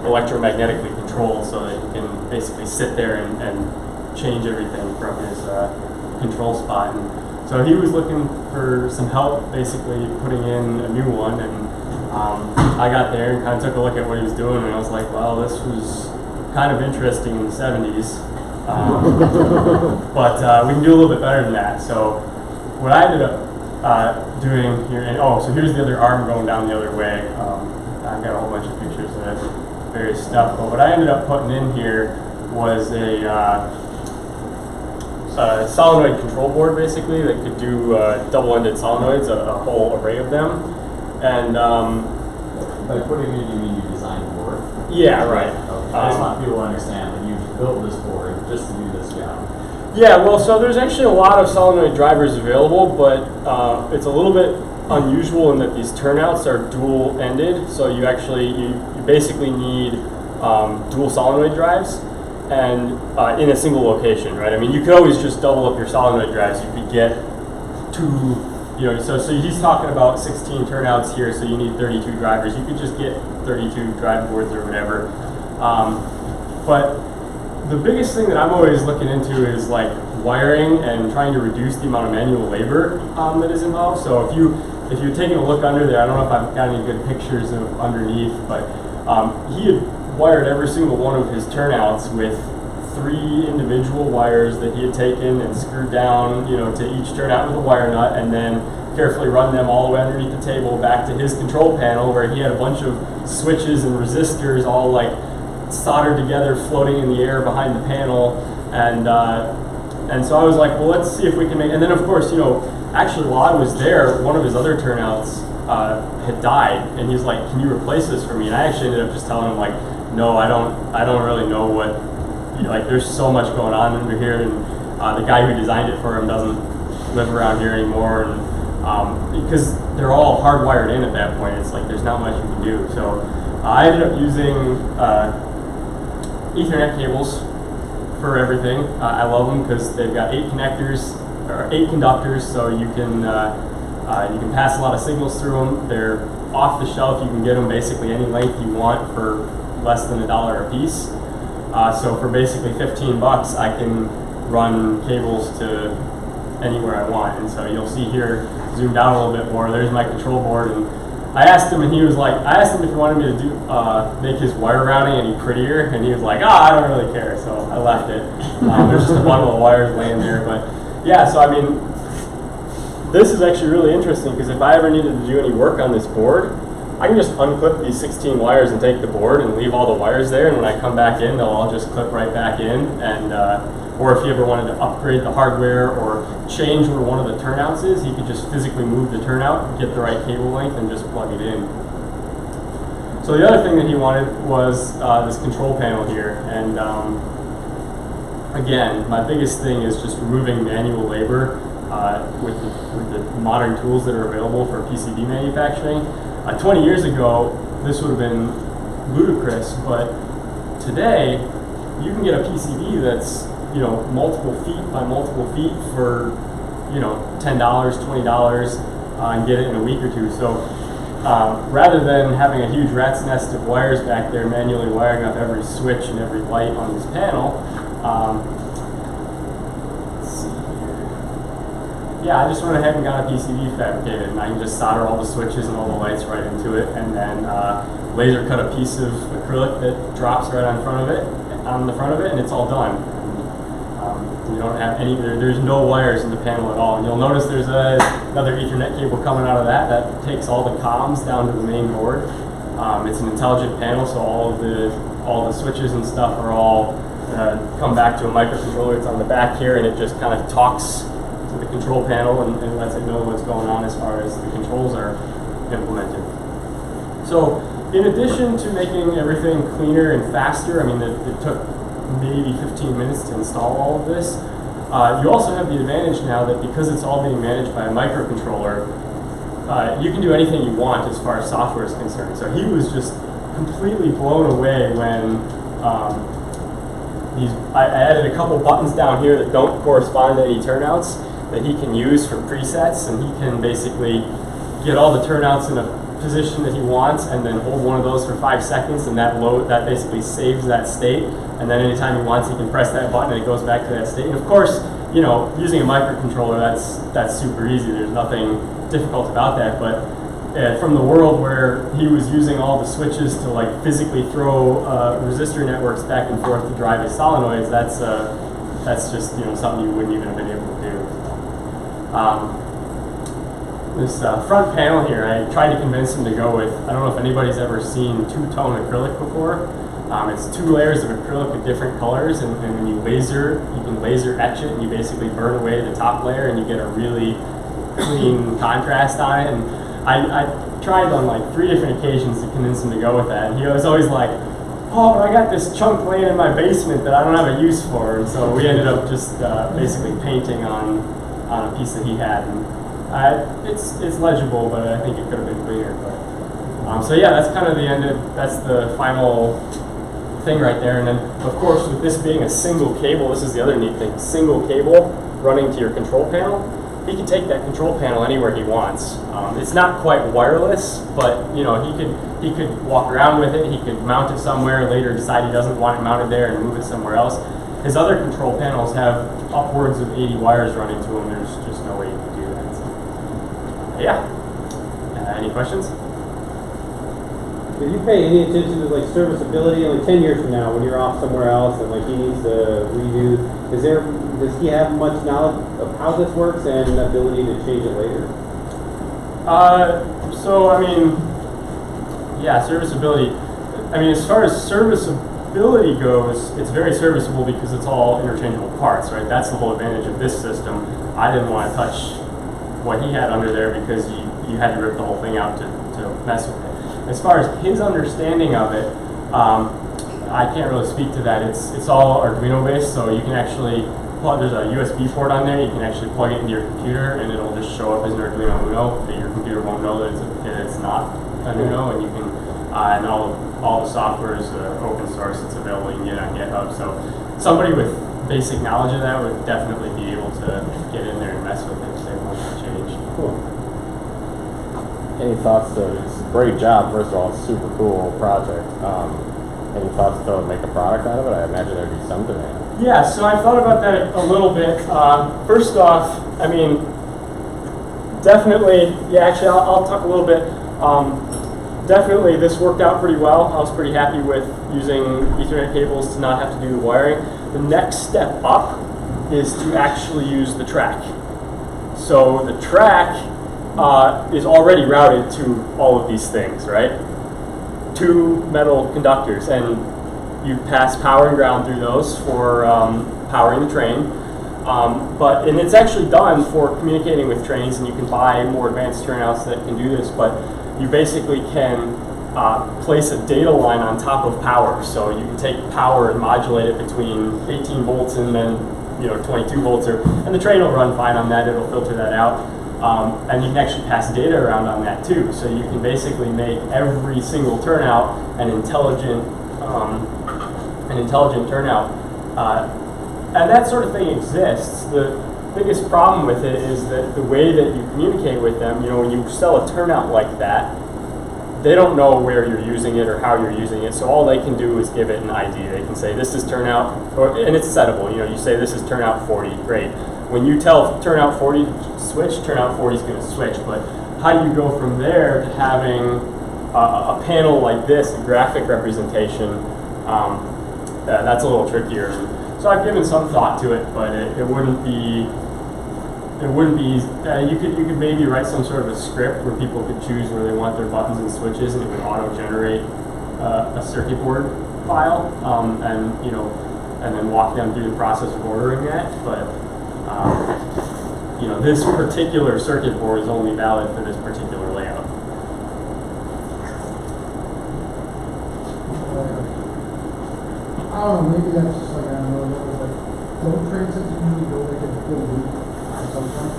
electromagnetically controlled, so that you can basically sit there and change everything from his control spot. And so he was looking for some help, basically putting in a new one, and I got there and kind of took a look at what he was doing, and I was like, well, this was kind of interesting in the 70s, but we can do a little bit better than that. So what I ended up doing here, and so here's the other arm going down the other way. I've got a whole bunch of pictures of various stuff, but what I ended up putting in here was a solenoid control board, basically, that could do double-ended solenoids, a whole array of them. And by putting in, you mean you designed the board? Yeah, right. Okay. I just want people to understand that you built this board just to do this job. Yeah, well, so there's actually a lot of solenoid drivers available, but it's a little bit unusual in that these turnouts are dual-ended. So you actually you basically need dual solenoid drives, and in a single location, right? I mean, you could always just double up your solenoid drives. You could get two. You know, so he's talking about 16 turnouts here, so you need 32 drivers. You could just get 32 drive boards or whatever. But the biggest thing that I'm always looking into is like wiring and trying to reduce the amount of manual labor that is involved. So if you're taking a look under there, I don't know if I've got any good pictures of underneath, but he had wired every single one of his turnouts with 3 individual wires that he had taken and screwed down, you know, to each turnout with a wire nut, and then carefully run them all the way underneath the table back to his control panel, where he had a bunch of switches and resistors all like soldered together, floating in the air behind the panel. And so I was like, well, let's see if we can make. And then of course, you know, actually while I was there, one of his other turnouts had died, and he's like, can you replace this for me? And I actually ended up just telling him like, no, I don't really know what. Like, there's so much going on under here, and the guy who designed it for him doesn't live around here anymore, and because they're all hardwired in at that point, it's like there's not much you can do. So I ended up using Ethernet cables for everything. I love them because they've got 8 connectors or 8 conductors, so you can pass a lot of signals through them. They're off the shelf. You can get them basically any length you want for less than $1 a piece. So for basically 15 bucks, I can run cables to anywhere I want. And so you'll see here, zoomed out a little bit more, there's my control board. And I asked him, and he was like, I asked him if he wanted me to do make his wire routing any prettier, and he was like, I don't really care. So I left it. There's just a bundle of wires laying there. But yeah, so I mean, this is actually really interesting, because if I ever needed to do any work on this board, I can just unclip these 16 wires and take the board and leave all the wires there, and when I come back in, they'll all just clip right back in. And or if you ever wanted to upgrade the hardware or change where one of the turnouts is, you could just physically move the turnout, get the right cable length, and just plug it in. So the other thing that he wanted was this control panel here. And again, my biggest thing is just removing manual labor with the modern tools that are available for PCB manufacturing. 20 years ago, this would have been ludicrous, but today, you can get a PCB that's, you know, multiple feet by multiple feet for, you know, $10, $20, and get it in a week or two. So rather than having a huge rat's nest of wires back there manually wiring up every switch and every light on this panel, let's see here. Yeah, I just went ahead and got a PCB fabricated, and I can just solder all the switches and all the lights right into it, and then laser cut a piece of acrylic that drops right on the front of it, and it's all done. And, you don't have any. There's no wires in the panel at all. And you'll notice there's another Ethernet cable coming out of that. That takes all the comms down to the main board. It's an intelligent panel, so all the switches and stuff are all come back to a microcontroller. It's on the back here, and it just kind of talks to the control panel and lets it know what's going on as far as the controls are implemented. So in addition to making everything cleaner and faster, I mean, it took maybe 15 minutes to install all of this. You also have the advantage now that because it's all being managed by a microcontroller, you can do anything you want as far as software is concerned. So he was just completely blown away when I added a couple buttons down here that don't correspond to any turnouts that he can use for presets, and he can basically get all the turnouts in a position that he wants and then hold one of those for 5 seconds, and that basically saves that state, and then anytime he wants he can press that button and it goes back to that state. And of course, you know, using a microcontroller, that's super easy. There's nothing difficult about that, but from the world where he was using all the switches to like physically throw resistor networks back and forth to drive his solenoids, that's just, you know, something you wouldn't even have been able to do. This front panel here, I tried to convince him to go with, I don't know if anybody's ever seen two-tone acrylic before. It's 2 layers of acrylic with different colors, and when you can laser etch it, and you basically burn away the top layer, and you get a really clean contrast on it. And I tried on like 3 different occasions to convince him to go with that. And he was always like, "Oh, but I got this chunk laying in my basement that I don't have a use for." And so we ended up just basically painting on a piece that he had. And it's legible, but I think it could have been cleaner. But so yeah, that's kind of that's the final thing right there. And then of course, with this being a single cable, this is the other neat thing: single cable running to your control panel. He can take that control panel anywhere he wants. It's not quite wireless, but you know, he could walk around with it. He could mount it somewhere. Later, decide he doesn't want it mounted there and move it somewhere else. His other control panels have upwards of 80 wires running to them. There's just no way you can do that. So, yeah. Any questions? Did you pay any attention to like serviceability? Like 10 years from now, when you're off somewhere else and like he needs to redo, does he have much knowledge of how this works and the ability to change it later? So I mean, yeah, serviceability. I mean, as far as serviceability goes, it's very serviceable because it's all interchangeable parts, right? That's the whole advantage of this system. I didn't want to touch what he had under there because you had to rip the whole thing out to mess with it. As far as his understanding of it, I can't really speak to that. It's all Arduino based, so you can actually there's a USB port on there. You can actually plug it into your computer, and it'll just show up as an Arduino Uno. But your computer won't know that it's not an Uno, and you can and all the software is open source. It's available. You can get it on GitHub. So somebody with basic knowledge of that would definitely be able to get in there and mess with it if they want to change. Cool. Any thoughts? It's a great job. First of all, it's a super cool project. Any thoughts to make a product out of it? I imagine there'd be some demand. Yeah, so I thought about that a little bit. First off, I mean, definitely, yeah, actually, I'll talk a little bit. Definitely, this worked out pretty well. I was pretty happy with using Ethernet cables to not have to do the wiring. The next step up is to actually use the track. So the track is already routed to all of these things, right? 2 metal conductors, and you pass power and ground through those for powering the train. And it's actually done for communicating with trains, and you can buy more advanced turnouts that can do this, but you basically can place a data line on top of power. So you can take power and modulate it between 18 volts and then 22 volts, and the train will run fine on that. It'll filter that out. And you can actually pass data around on that too. So you can basically make every single turnout an intelligent turnout. And that sort of thing exists. The biggest problem with it is that the way that you communicate with them, when you sell a turnout like that, they don't know where you're using it or how you're using it, so all they can do is give it an ID. They can say this is turnout, and it's settable. You know, you say this is turnout 40, great. When you tell turnout 40 to switch, turnout 40 is going to switch. But how do you go from there to having a panel like this, a graphic representation? That's a little trickier. So I've given some thought to it, but it wouldn't be. It wouldn't be easy. You could maybe write some sort of a script where people could choose where they want their buttons and switches, and it would auto-generate a circuit board file, and then walk them through the process of ordering that. But this particular circuit board is only valid for this particular layout. I don't know, maybe that's just like, I don't know, like, load trains that you usually go, they can build a loop at some point.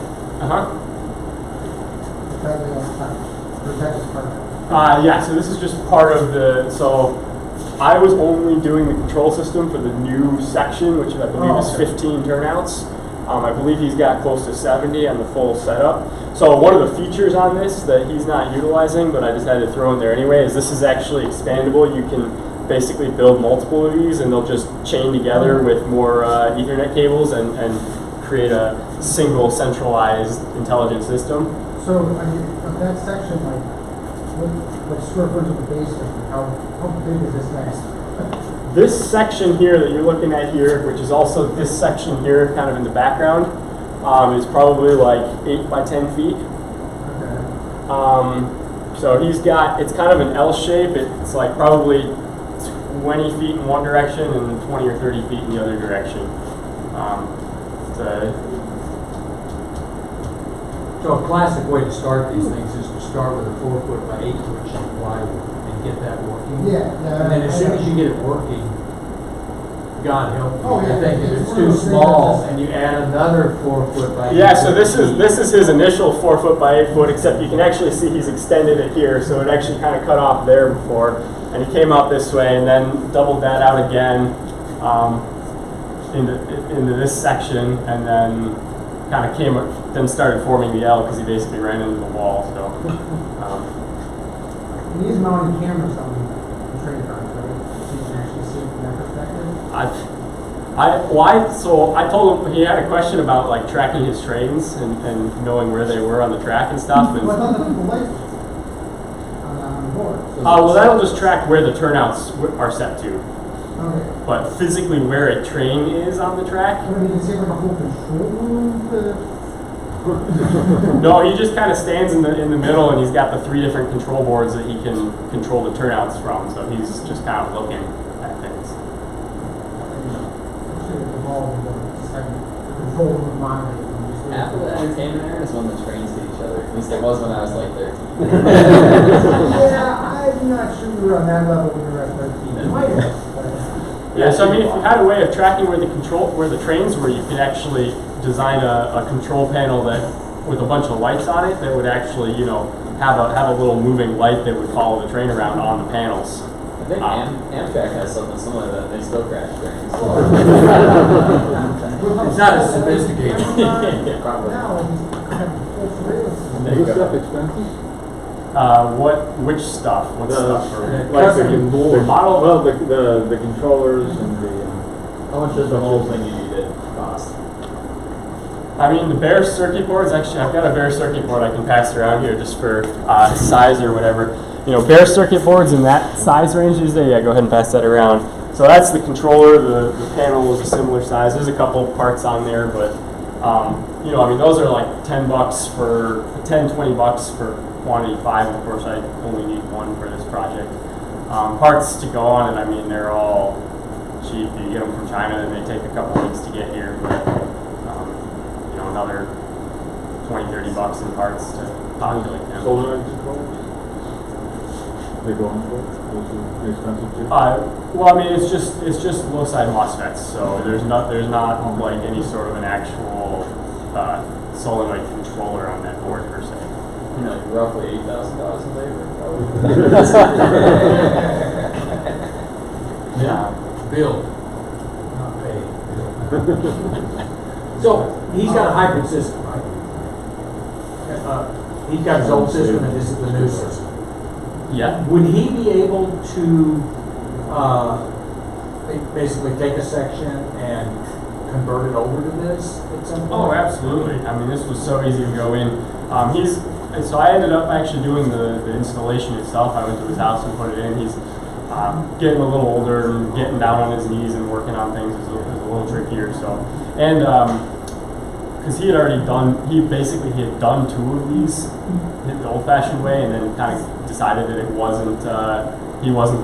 Yeah, so this is just part of so I was only doing the control system for the new section, which I believe is 15 turnouts. I believe he's got close to 70 on the full setup. So one of the features on this that he's not utilizing, but I just had to throw in there anyway, is this is actually expandable. You can basically build multiple of these, and they'll just chain together with more Ethernet cables and create a single centralized intelligent system. So, I mean, of that section, like, what square footage of the basement, how big is this next? This section here that you're looking at here, which is also this section here, kind of in the background, is probably like 8 by 10 feet. Okay. So he's got, it's kind of an L shape. It's like probably 20 feet in one direction and 20 or 30 feet in the other direction. So a classic way to start these things is to start with a 4-foot by 8-foot sheet of plywood and get that working. Yeah. And then as soon as you get it working, God help you. Oh, yeah, I think if it's it's one of too those small things and you add another 4-foot by 8-foot. Yeah, so this is his initial 4-foot by 8-foot, except you can actually see he's extended it here, so it actually kind of cut off there before, and he came out this way and then doubled that out again into this section, and then kind of then started forming the L because he basically ran into the wall. So He's mounting cameras on the train cars, right? So you can actually see it from that perspective. So I told him he had a question about like tracking his trains and knowing where they were on the track and stuff. And, Well, I thought the lights on the board. well, that'll just track where the turnouts are set to. Okay. But physically where a train is on the track, I mean, is it like a whole control room to... no, he just kind of stands in the middle, and he's got the 3 different control boards that he can control the turnouts from. So he's just kind of looking at things. Half of the entertainment area is when the trains hit each other. At least it was when I was like 13. Yeah, I'm not sure we were on that level when we were at 13. It might have, but... Yeah, so I mean, if you had a way of tracking where the trains were, you could actually design a control panel that with a bunch of lights on it that would actually, have a little moving light that would follow the train around on the panels. I think Amtrak has something similar to that. They still crash trains. It's not as sophisticated. Probably. Is this stuff expensive? Which stuff? What stuff? Like the model? Well, the controllers and the... How much does the whole thing you needed cost? I mean, the bare circuit boards, actually, I've got a bare circuit board I can pass around here just for size or whatever. Bare circuit boards in that size range is there. Yeah, go ahead and pass that around. So that's the controller. The panel is a similar size. There's a couple parts on there, but, I mean, those are like $10 for, $20 for quantity 5. Of course, I only need 1 for this project. Parts to go on it, I mean, they're all cheap. You get them from China, and they take a couple weeks to get here, but another $20-30 in parts to populate them. Solenoid controllers? They go on for it? Those are expensive too? Well, I mean, it's just low side MOSFETs, so there's not like any sort of an actual solenoid controller on that board per se. Like roughly $8,000 in labor, probably. Yeah. Bill, not paid. So he's got a hybrid system, right? He's got his old system and this is the new system. Yeah. Would he be able to basically take a section and convert it over to this at some point? Oh, absolutely. I mean, this was so easy to go in. So I ended up actually doing the installation itself. I went to his house and put it in. He's getting a little older and getting down on his knees and working on things is a little trickier. So, and because he had already done, he had done 2 of these the old-fashioned way, and then kind of decided that he wasn't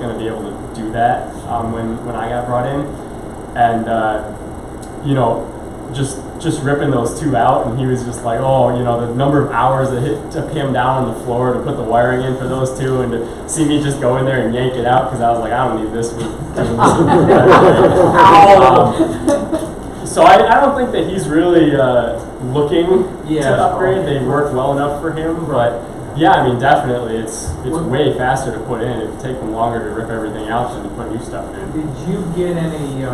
going to be able to do that when I got brought in, and you know, just ripping those 2 out, and he was just like, oh, you know, the number of hours that it took him down on the floor to put the wiring in for those 2, and to see me just go in there and yank it out because I was like, I don't need this. So I don't think that he's really looking to upgrade. They work well enough for him, but yeah, I mean, definitely, it's way faster to put in. It'd take them longer to rip everything out than to put new stuff in. Did you get any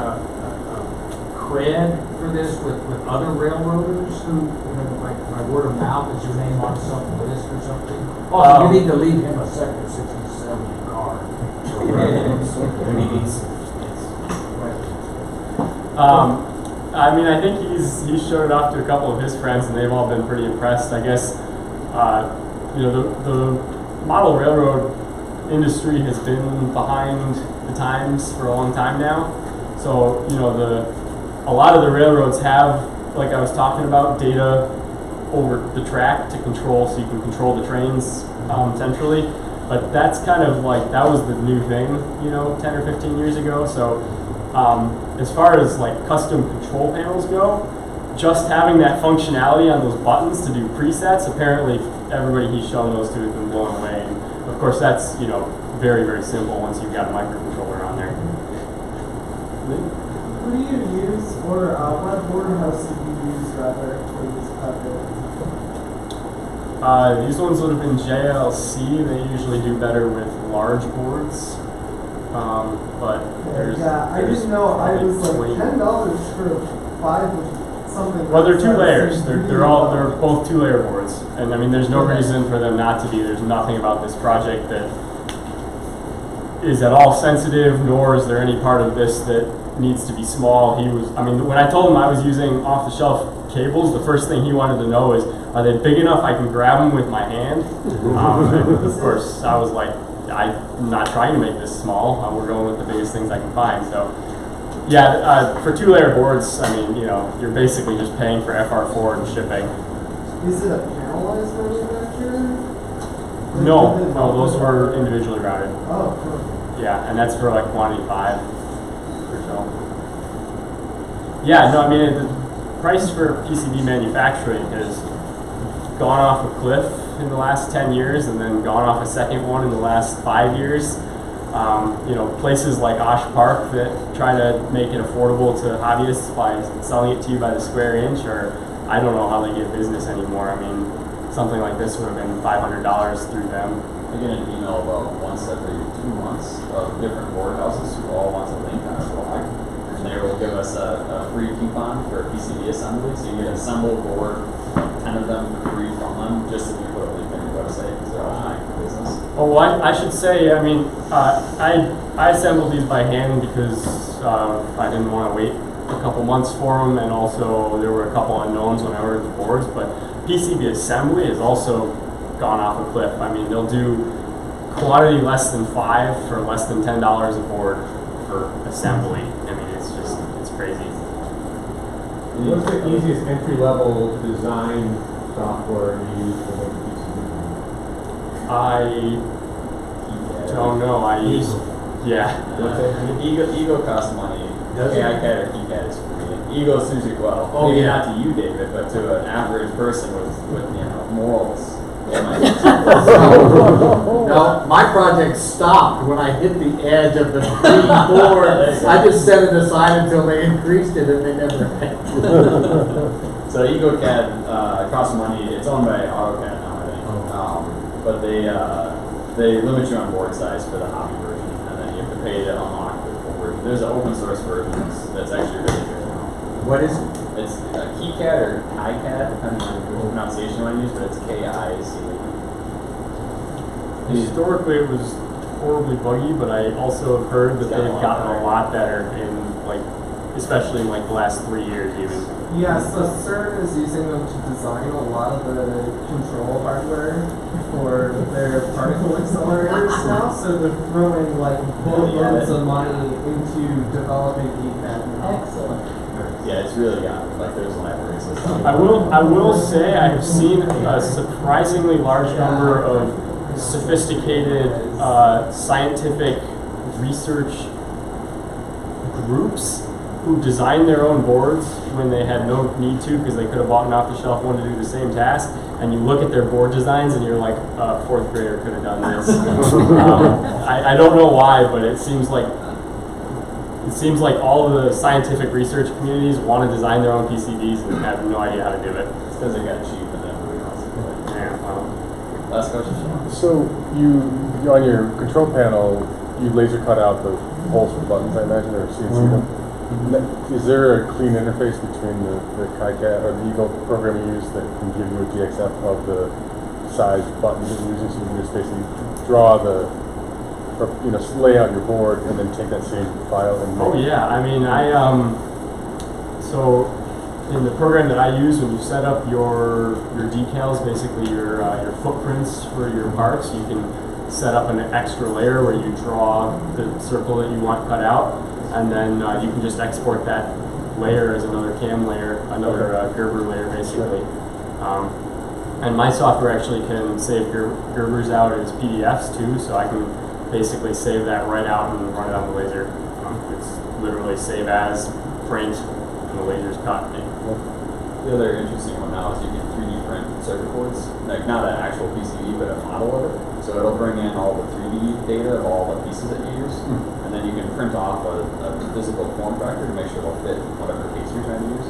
cred for this with other railroaders who, like by word of mouth, is your name on some list or something? Also, you need to leave him a Sector 67 card. I mean, I think he's showed it off to a couple of his friends, and they've all been pretty impressed. I guess, you know, the model railroad industry has been behind the times for a long time now. So, you know, a lot of the railroads have, like I was talking about, data over the track to control, so you can control the trains centrally. But that's kind of like, that was the new thing, you know, 10 or 15 years ago. So as far as like custom control panels go, just having that functionality on those buttons to do presets, apparently everybody he's shown those to has been blown away. And of course that's, you know, very, very simple once you've got a microcontroller on there. Who do you use, or what board house did you use rather for this project? These ones would have been JLC. They usually do better with large boards. But there's, I didn't know. I was like $10 for 5 with something. Well, they're 2 layers. They're both 2-layer boards, and I mean, there's no reason for them not to be. There's nothing about this project that is at all sensitive, nor is there any part of this that needs to be small. I mean, when I told him I was using off-the-shelf cables, the first thing he wanted to know is, are they big enough I can grab them with my hand? And of course, I was like, I'm not trying to make this small. We're going with the biggest things I can find. So, yeah, for 2-layer boards, I mean, you know, you're basically just paying for FR4 and shipping. Is it a panelized manufacturer? No, those were individually routed. Oh, cool. Yeah, and that's for like quantity 5 or so. Yeah, no, I mean, the price for PCB manufacturing has gone off a cliff in the last 10 years and then gone off a second one in the last 5 years. You know, places like Osh Park that try to make it affordable to hobbyists by selling it to you by the square inch, or I don't know how they get business anymore. I mean, something like this would have been $500 through them. I get an email about once every 2 months of different board houses who all want to link on our blog. And they will give us a free coupon for PCB assembly. So you get an assembled board, 10 of them for free from them, just if you put a link on your website, because they're all trying for business. Oh, well, I should say, I mean, I assembled these by hand because I didn't want to wait a couple months for them, and also there were a couple unknowns when I ordered the boards, but PCB assembly has also gone off a cliff. I mean, they'll do quantity less than 5 for less than $10 a board for assembly. I mean, it's crazy. What's the easiest entry-level design software you use for the PCB? I don't know. I use, yeah. Ego costs money. KiCad or KiCad is free. Ego suits it well. Oh, maybe yeah. not to you, David, but to an average person with you know, morals. No, my project stopped when I hit the edge of the green board. I just set it aside until they increased it, and they never had. So EgoCAD costs money. It's owned by AutoCAD now, I think. But they limit you on board size for the hobby version, and then you have to pay to unlock the full version. There's an open source version that's actually really good now. What is it? It's KiCad or KiCad, depending on the pronunciation you want to use, but it's KIC. Historically, it was horribly buggy, but I also have heard that they've gotten a lot better in like, especially in like the last 3 years even. Yeah, so CERN is using them to design a lot of the control hardware for their particle accelerators now. So they're throwing like boatloads of money into developing EPAD. Excellent. Yeah, it's really gotten like there's libraries and stuff. I will say I have seen a surprisingly large number of sophisticated scientific research groups who designed their own boards when they had no need to because they could have bought an off-the-shelf one to do the same task. And you look at their board designs and you're like, a fourth grader could have done this. I don't know why, but it seems like all of the scientific research communities want to design their own PCBs and have no idea how to do it. It's because they got cheap and then we also Yeah, well. Last question, Sean. So you on your control panel, you laser cut out the holes for the buttons, I imagine, or CNC them. Is there a clean interface between the KiCad or the Eagle program you use that can give you a DXF of the size buttons that you're using, so you can just basically draw the, or, you know, lay out your board and then take that same file and Oh yeah, I mean, so in the program that I use, when you set up your decals, basically your footprints for your parts, you can set up an extra layer where you draw the circle that you want cut out, and then you can just export that layer as another CAM layer, another Gerber layer basically. And my software actually can save Gerbers out as PDFs too, so I can basically save that right out and run it on the laser. It's literally save as, print, and the laser's cut. The other interesting one now is you can 3D print circuit boards, like not an actual PCB, but a model of it. So it'll bring in all the 3D data of all the pieces that you use, and then you can print off a physical form factor to make sure it'll fit whatever case you're trying to use.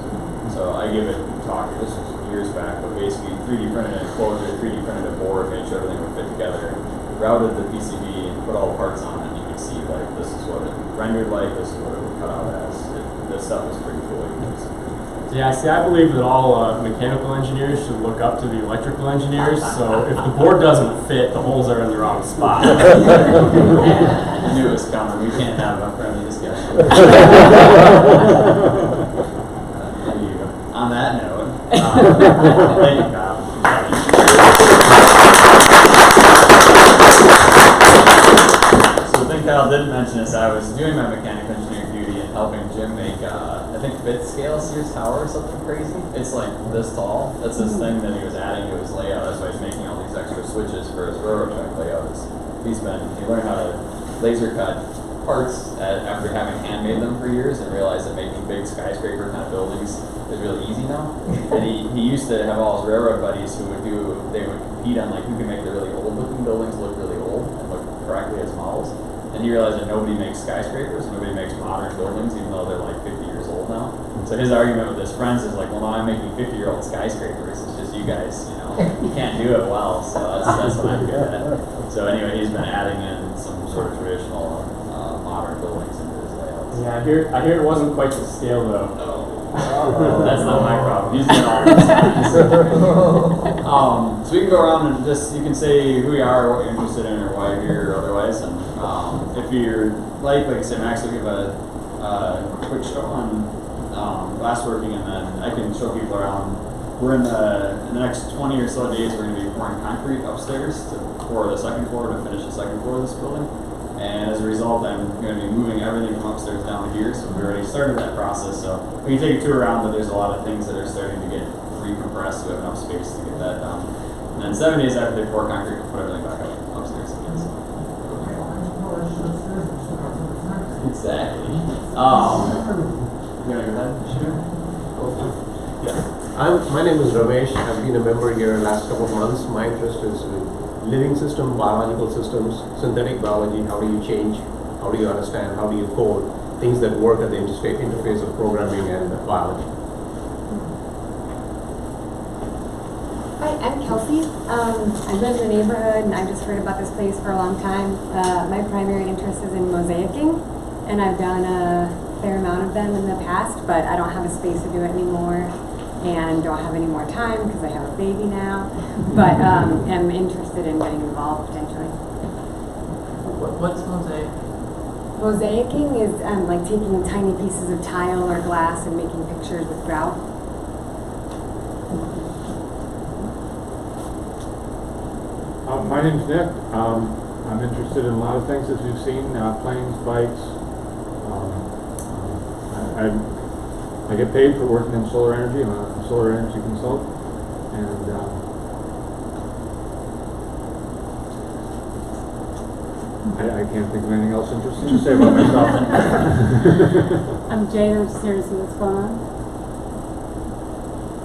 So I gave it a talk, this was years back, but basically 3D printed an enclosure, 3D printed a board, made sure everything would fit together, routed the PCB, and put all the parts on it, and you can see like this is what it rendered like, this is what it would cut out as. This stuff is pretty cool. Yeah, see, I believe that all mechanical engineers should look up to the electrical engineers, so if the board doesn't fit, the holes are in the wrong spot. I knew it was coming. We can't have a friendly discussion. On that note, thank you, Kyle. So the thing Kyle didn't mention is I was doing my mechanical engineering duty and helping Jim make, I think, fifth scale Sears Tower or something crazy. It's like this tall. That's this thing that he was adding to his layout. That's why he's making all these extra switches for his railroad track layout. He learned how to laser cut parts after having handmade them for years and realized that making big skyscraper kind of buildings is really easy now. And he used to have all his railroad buddies who would compete on like who can make the really old looking buildings look really old and look correctly as models. And he realized that nobody makes skyscrapers, nobody makes modern buildings, even though they're like 50 years old now. So his argument with his friends is like, well, no, I'm making 50-year-old skyscrapers. It's just you guys, you can't do it well. So that's what I'm good at. So anyway, he's been adding in some sort of traditional modern buildings into his layouts. Yeah, I hear it wasn't quite the scale though. That's not my problem. He's doing all this. So we can go around and you can say who you are, what you're interested in, or why you're here, or otherwise. And if you're like I said, Max will give a quick show on glassworking, and then I can show people around. We're in the next 20 or so days, we're going to be pouring concrete upstairs to pour the second floor to finish the second floor of this building. And as a result, I'm going to be moving everything from upstairs down here, so we already started that process. So we can take a tour around, but there's a lot of things that are starting to get recompressed, so we have enough space to get that done. And then 7 days after they pour concrete, we'll put everything back up upstairs again. So. Exactly. You want to go ahead? Sure. My name is Ramesh. I've been a member here the last couple of months. My interest is in living system, biological systems, synthetic biology. How do you change? How do you understand? How do you code things that work at the interface of programming and biology? Hi, I'm Kelsey. I live in the neighborhood and I've just heard about this place for a long time. My primary interest is in mosaicing, and I've done a fair amount of them in the past, but I don't have a space to do it anymore and don't have any more time because I have a baby now, but am interested in getting involved potentially. What's mosaic? Mosaicing is like taking tiny pieces of tile or glass and making pictures with grout. My name's Nick. I'm interested in a lot of things, as you've seen, planes, bikes. I get paid for working in solar energy. I'm a solar energy consultant. And I can't think of anything else interesting to say about myself. I'm Jane. I'm just here to see what's going on.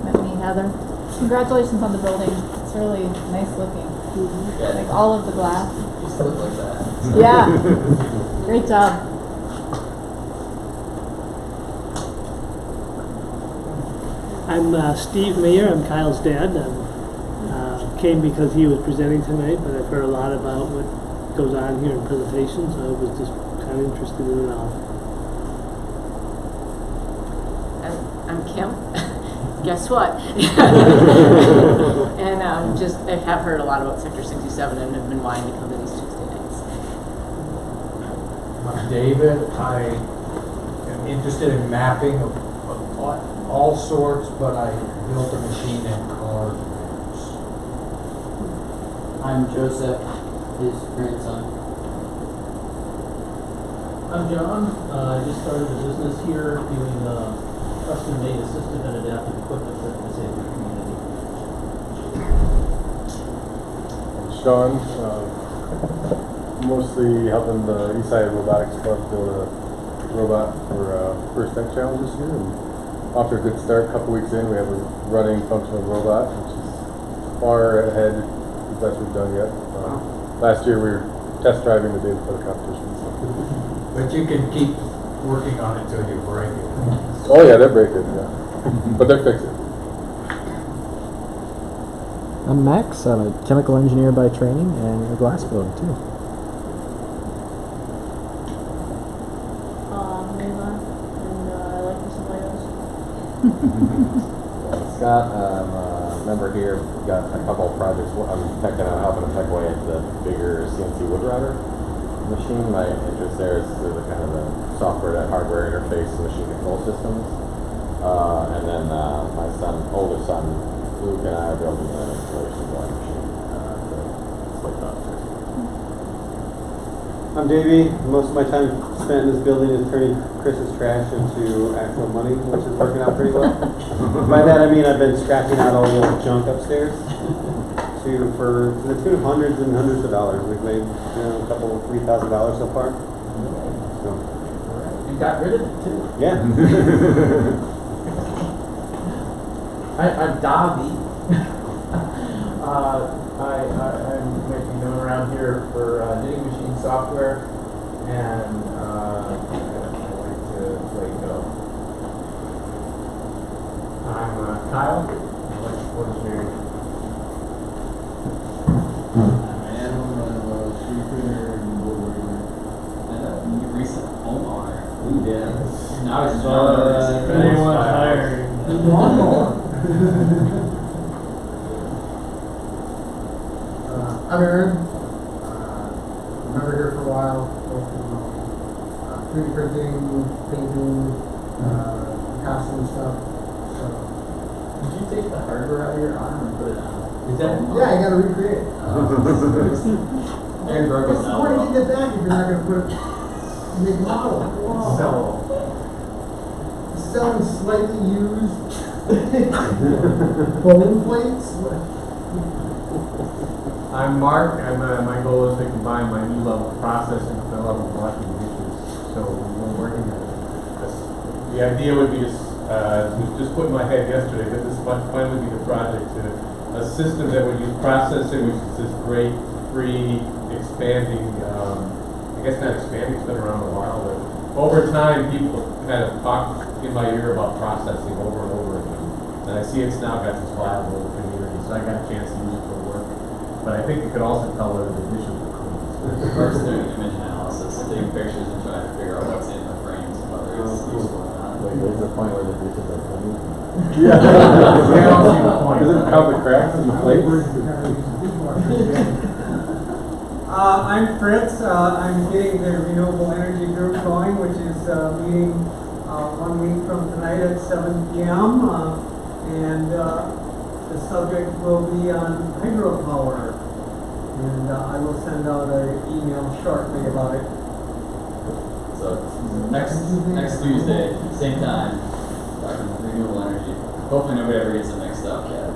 That's me, Heather. Congratulations on the building. It's really nice looking. Yeah. Like all of the glass. You used to look like that. Yeah. Great job. I'm Steve Mayer. I'm Kyle's dad. Came because he was presenting tonight, but I've heard a lot about what goes on here in presentation, so I was just kind of interested in it all. I'm Kim. Guess what? And I have heard a lot about Sector 67 and have been wanting to come to these Tuesday nights. I'm David. I am interested in mapping of all sorts, but I built a machine and carved maps. I'm Joseph, his grandson. I'm John. I just started a business here doing custom-made assistive and adaptive equipment for the disabled community. Sean, mostly helping the Eastside Robotics Club build a robot for First Tech Challenge this year. And off to a good start. A couple weeks in, we have a running functional robot, which is far ahead of the best we've done yet. Last year we were test driving the day before the competition. So. But you can keep working on it till you break it. Oh yeah, they're breaking, yeah. But they're fixing. I'm Max. I'm a chemical engineer by training and a glass builder too. Layla, and I like some Legos. Scott, I'm a member here. We've got a couple of projects. I'm helping to peck away at the bigger CNC wood router machine. My interest there is the kind of the software to hardware interface machine control systems. And then my older son, Luke, and I are building an installation drawing machine to split officers. I'm Davey. Most of my time spent in this building is turning Chris's trash into actual money, which is working out pretty well. By that I mean I've been scrapping out all the old junk upstairs for the tune of hundreds and hundreds of dollars. We've made a couple $3,000 so far. So. You got rid of it too. Yeah. I'm Dobby. I'm making known around here for knitting machine software, and I like to play Go. I'm Kyle. Electrical engineering. Recent homeowner. Yeah. Now it's Anyone hiring. I'm Aaron. Member here for a while. 3D printing, painting, costume stuff. So. Did you take the hardware out of your arm and put it on? Is that? Yeah, you gotta recreate it. Aaron broke his What's the point of elbow. getting it back if you're not gonna put it make a model? So. Selling slightly used bone plates. I'm Mark. My goal is to combine my new level of processing with my level of washing dishes. So we're working on this. The idea would be was just put in my head yesterday that this might finally be the project to a system that would use processing, which is this great, free, expanding, I guess not expanding, it's been around a while, but over time people kind of talk in my ear about processing over and over again. And I see it's now got this viable community, so I got a chance to use it for work. But I think it could also tell whether the dishes are clean. First doing image analysis, taking pictures and trying to figure out what's in the frames, whether it's useful or not. Wait, there's a point where the dishes are clean. Yeah. I don't see the point. Does it count the cracks in the plates? I I'm Fritz. I'm getting the renewable energy group going, which is meeting 1 week from tonight at 7 p.m. And the subject will be on hydropower. And I will send out an email shortly about it. So next Tuesday, same time, talking renewable energy. Hopefully nobody ever gets it mixed up. Yeah.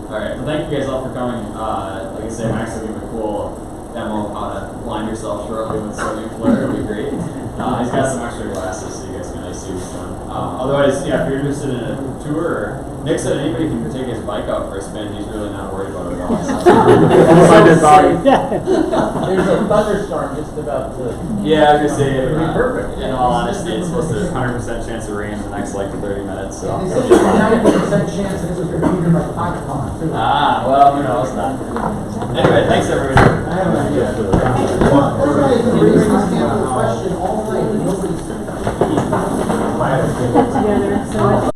All right. Well, thank you guys all for coming. Like I said, Max will give a cool demo of how to blind yourself shortly with sodium flare. It'll be great. He's got some extra glasses, so you guys can see what's going. Otherwise, yeah, if you're interested in a tour, or Nick said anybody can take his bike out for a spin. He's really not worried about it at all. There's a thunderstorm just about to. Yeah, I was gonna say, It'd be perfect. in all honesty, it's supposed to 100% chance of rain in the next like 30 minutes. So. And there's a 90% chance this was repeated by pocket pond, too. Ah, well, who knows not. Anyway, thanks everybody. I have an idea. Everybody's been raising this damn question all night, and nobody's said that. Together, so.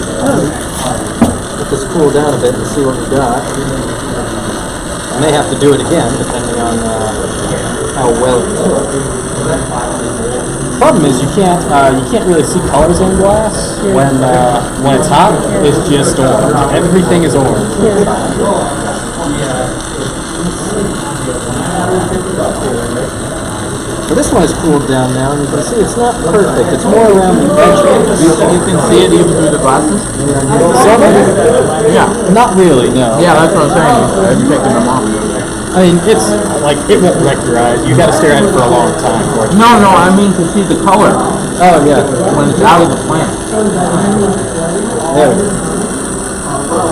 let this cool down a bit and see what we got. I may have to do it again, depending on how well it took. The problem is you can't really see colors in glass when it's hot. It's just orange. Everything is orange. So this one is cooled down now, and you can see it's not perfect. It's more around the edges. You can see it even through the glasses? Some of it? Yeah. Not really, no. Yeah, that's what I'm saying. Have you taken them off? I mean, it's like, it won't wreck your eyes. You gotta stare at it for a long time for it. No, I mean to see the color. Oh, yeah. When it's out of the plant. There we go.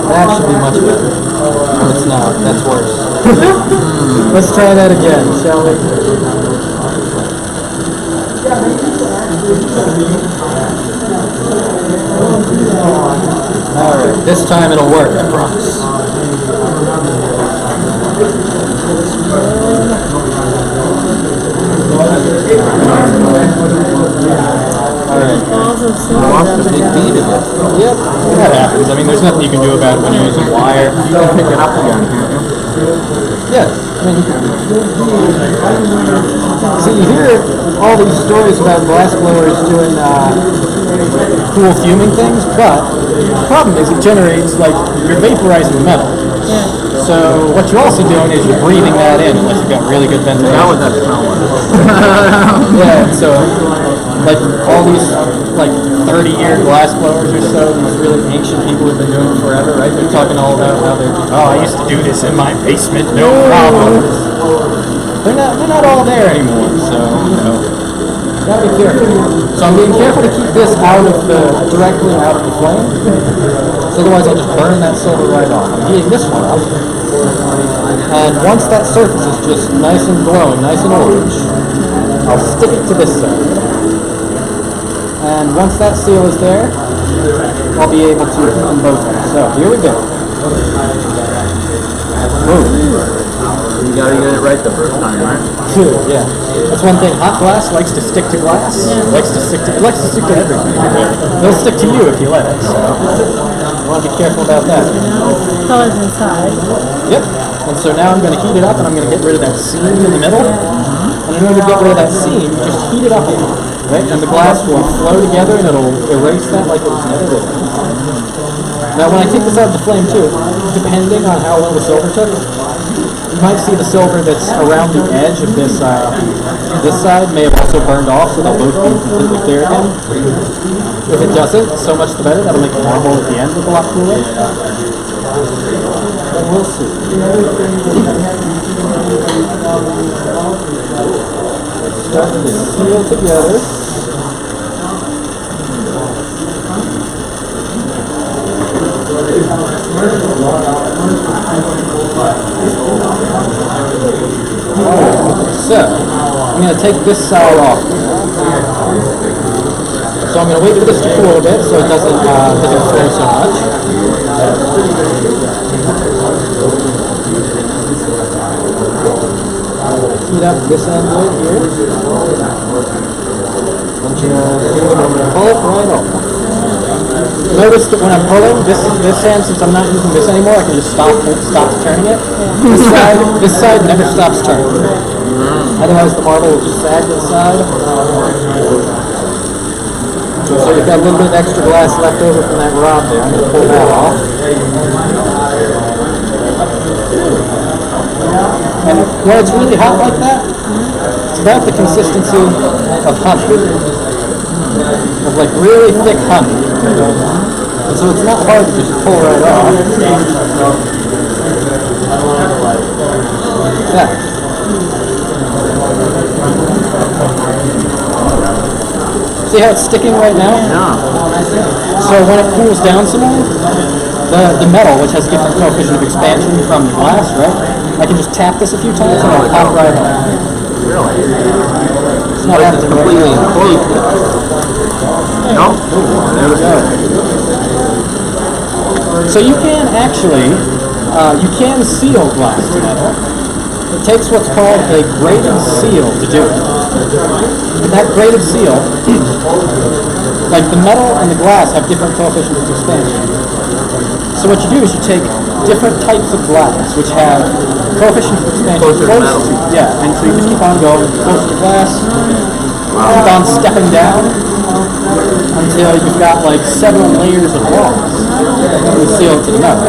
That should be much better. No, it's not. That's worse. Let's try that again, shall we? Alright, this time it'll work, I promise. Alright. Lost a big bead in it. Yep, that happens. I mean, there's nothing you can do about it when you're using wire. You can pick it up again, can't you? Yeah, I mean, see, you hear all these stories about glass blowers doing cool fuming things, but the problem is it generates, like, you're vaporizing the metal. So what you're also doing is you're breathing that in unless you've got really good ventilation. How would that smell like? Yeah, so like all these like 30-year glass blowers or so, these really ancient people have been doing it forever, right? They're talking all about how I used to do this in my basement, no problem. They're not all there anymore, so gotta be careful. So I'm being careful to keep this directly out of the flame. So otherwise I'll just burn that silver right off. I'm heating this one up. And once that surface is just nice and glowing, nice and orange, I'll stick it to this side. And once that seal is there, I'll be able to heat them both up. So here we go. You gotta get it right the first time, right? Yeah. That's one thing. Hot glass likes to stick to glass. It likes to stick to everything. It'll stick to you if you let it. So you want to be careful about that. Colors inside. Yep. And so now I'm going to heat it up, and I'm going to get rid of that seam in the middle. And in order to get rid of that seam, just heat it up a little, right? And the glass will flow together, and it'll erase that like it was never there. Now, when I take this out of the flame too, depending on how well the silver took, you might see the silver that's around the edge of this side may have also burned off, so they'll both be completely clear again. If it doesn't, so much the better. That'll make the marble at the end look a lot cooler. But we'll see. Starting to seal together. So, I'm going to take this side off. So I'm going to wait for this to cool a bit so it doesn't flare so much. Heat up this end right here. And pull it right off. Notice that when I'm pulling this end, since I'm not using this anymore, I can just stop turning it. This side never stops turning. Otherwise the marble will just sag to the side. So you've got a little bit of extra glass left over from that rod there. I'm going to pull that off. And when it's really hot like that, it's about the consistency of honey. Of like really thick honey. And so it's not hard to just pull right off. Yeah. See how it's sticking right now? Yeah. So when it cools down some more, the metal, which has a different coefficient of expansion from the glass, right? I can just tap this a few times and it'll pop right off. Really? It's not happening completely enclosed. Nope. There we go. So you can actually, you can seal glass to metal. It takes what's called a graded seal to do it. And that graded seal, like the metal and the glass have different coefficients of expansion. So what you do is you take different types of glass, which have coefficients of expansion Closer to close metal. to, yeah, and so you just keep on going close to glass, keep on stepping down until you've got like several layers of glass and seal it to the metal.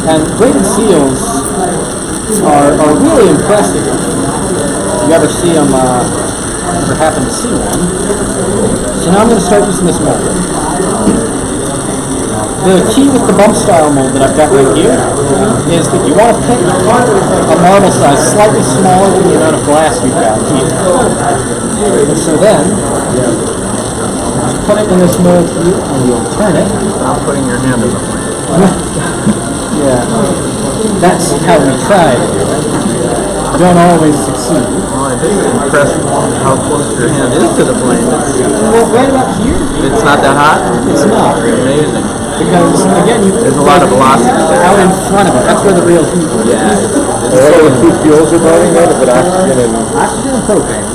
And graded seals are really impressive. If you ever see them, ever happen to see one. So now I'm going to start using this mold. The key with the bump style mold that I've got right here is that you want to pick a marble size slightly smaller than the amount of glass you've got here. And so then, just put it in this mold here and you'll turn it. Without putting your hand in the flame. Yeah, that's how we try it. Don't always succeed. Well, it is impressive how close your hand is to the flame. Well, right about here, It's not that hot? it's not. Amazing. Because, again, There's a lot of velocity there. out in front of it, that's where the real heat is. Yeah. What are the two fuels are burning then? Is it oxygen and... Oxygen and propane.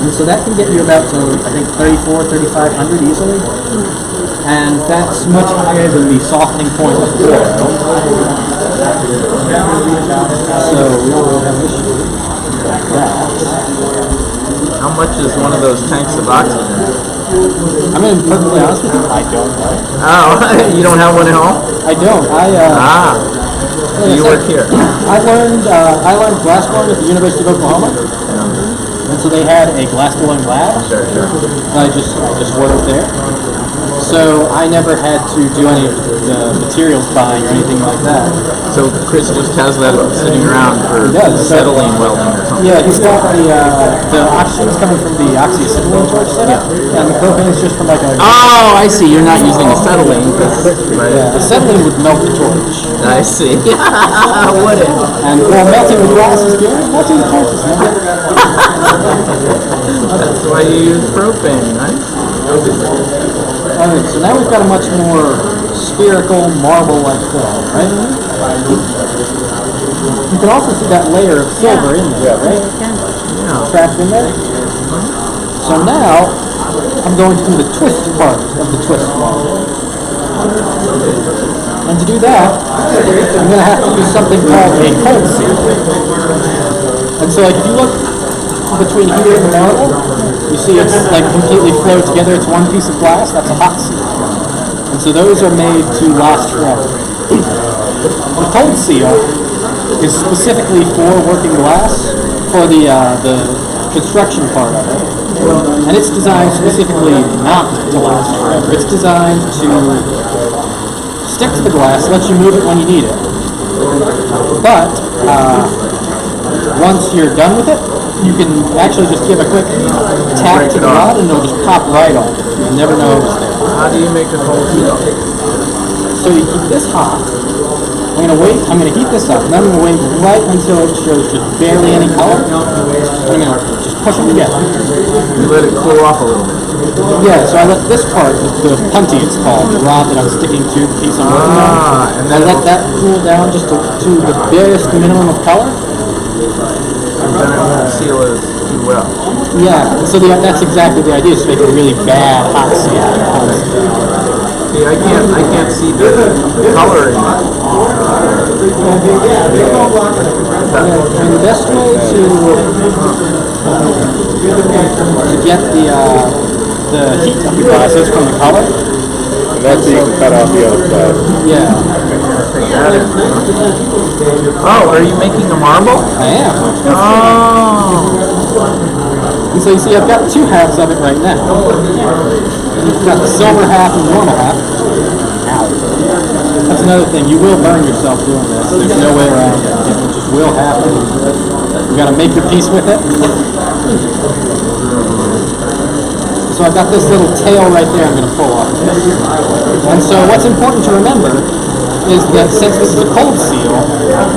And so that can get you about to, I think, 3,500 easily. And that's much higher than the softening point of the oil. So we don't have an issue like that. How much is one of those tanks of oxygen? I'm going to be perfectly honest with you, I don't know. Oh, you don't have one at home? I don't. So you work here. I learned glass blowing at the University of Oklahoma. And so they had a glass blowing lab. Sure. I just worked there. So I never had to do any of the materials buying or anything like that. So Chris just has that sitting around for acetylene welding or something? Yeah, he's got the oxygen is coming from the oxyacetylene torch setup, and the propane is just from like a... Oh, I see. You're not using acetylene. Right. Yeah, acetylene would melt the torch. I see. Would it? And well, melting the glass is good. Melting the torch is not. That's why you use propane, right? Alright, so now we've got a much more spherical, marble-like film, right? You can also see that layer of silver in there, right? Yeah. Trapped in there. So now, I'm going to do the twist part of the twist model. And to do that, I'm going to have to use something called a cold seal. And so, like, if you look between here and the marble, you see it's like completely flowed together. It's one piece of glass. That's a hot seal. And so those are made to last forever. The cold seal is specifically for working glass, for the construction part of it. And it's designed specifically not to last forever. It's designed to stick to the glass, let you move it when you need it. But once you're done with it, you can actually just give a quick tap to the rod and it'll just pop right off. You'll never know it was there. How do you make a cold seal? So you keep this hot. I'm going to heat this up, and then I'm going to wait right until it shows just barely any color. I'm going to just push them together. You let it cool off a little bit. Yeah, so I let this part, the punty it's called, the rod that I'm sticking to, the piece I'm working on, and then I let that cool down just to the barest minimum of color. And then it won't seal as too well. Yeah, so that's exactly the idea, is to make a really bad hot seal. See, I can't see the color in it. And the best way to get the heat of the glass is from the color. And that's so you can cut off the other side. Yeah. Oh, are you making a marble? I am. Oh. And so you see I've got two halves of it right now. You've got the silver half and the normal half. That's another thing. You will burn yourself doing this. There's no way around it. It just will happen. You got to make your peace with it. So I've got this little tail right there I'm going to pull off. And so what's important to remember is that since this is a cold seal,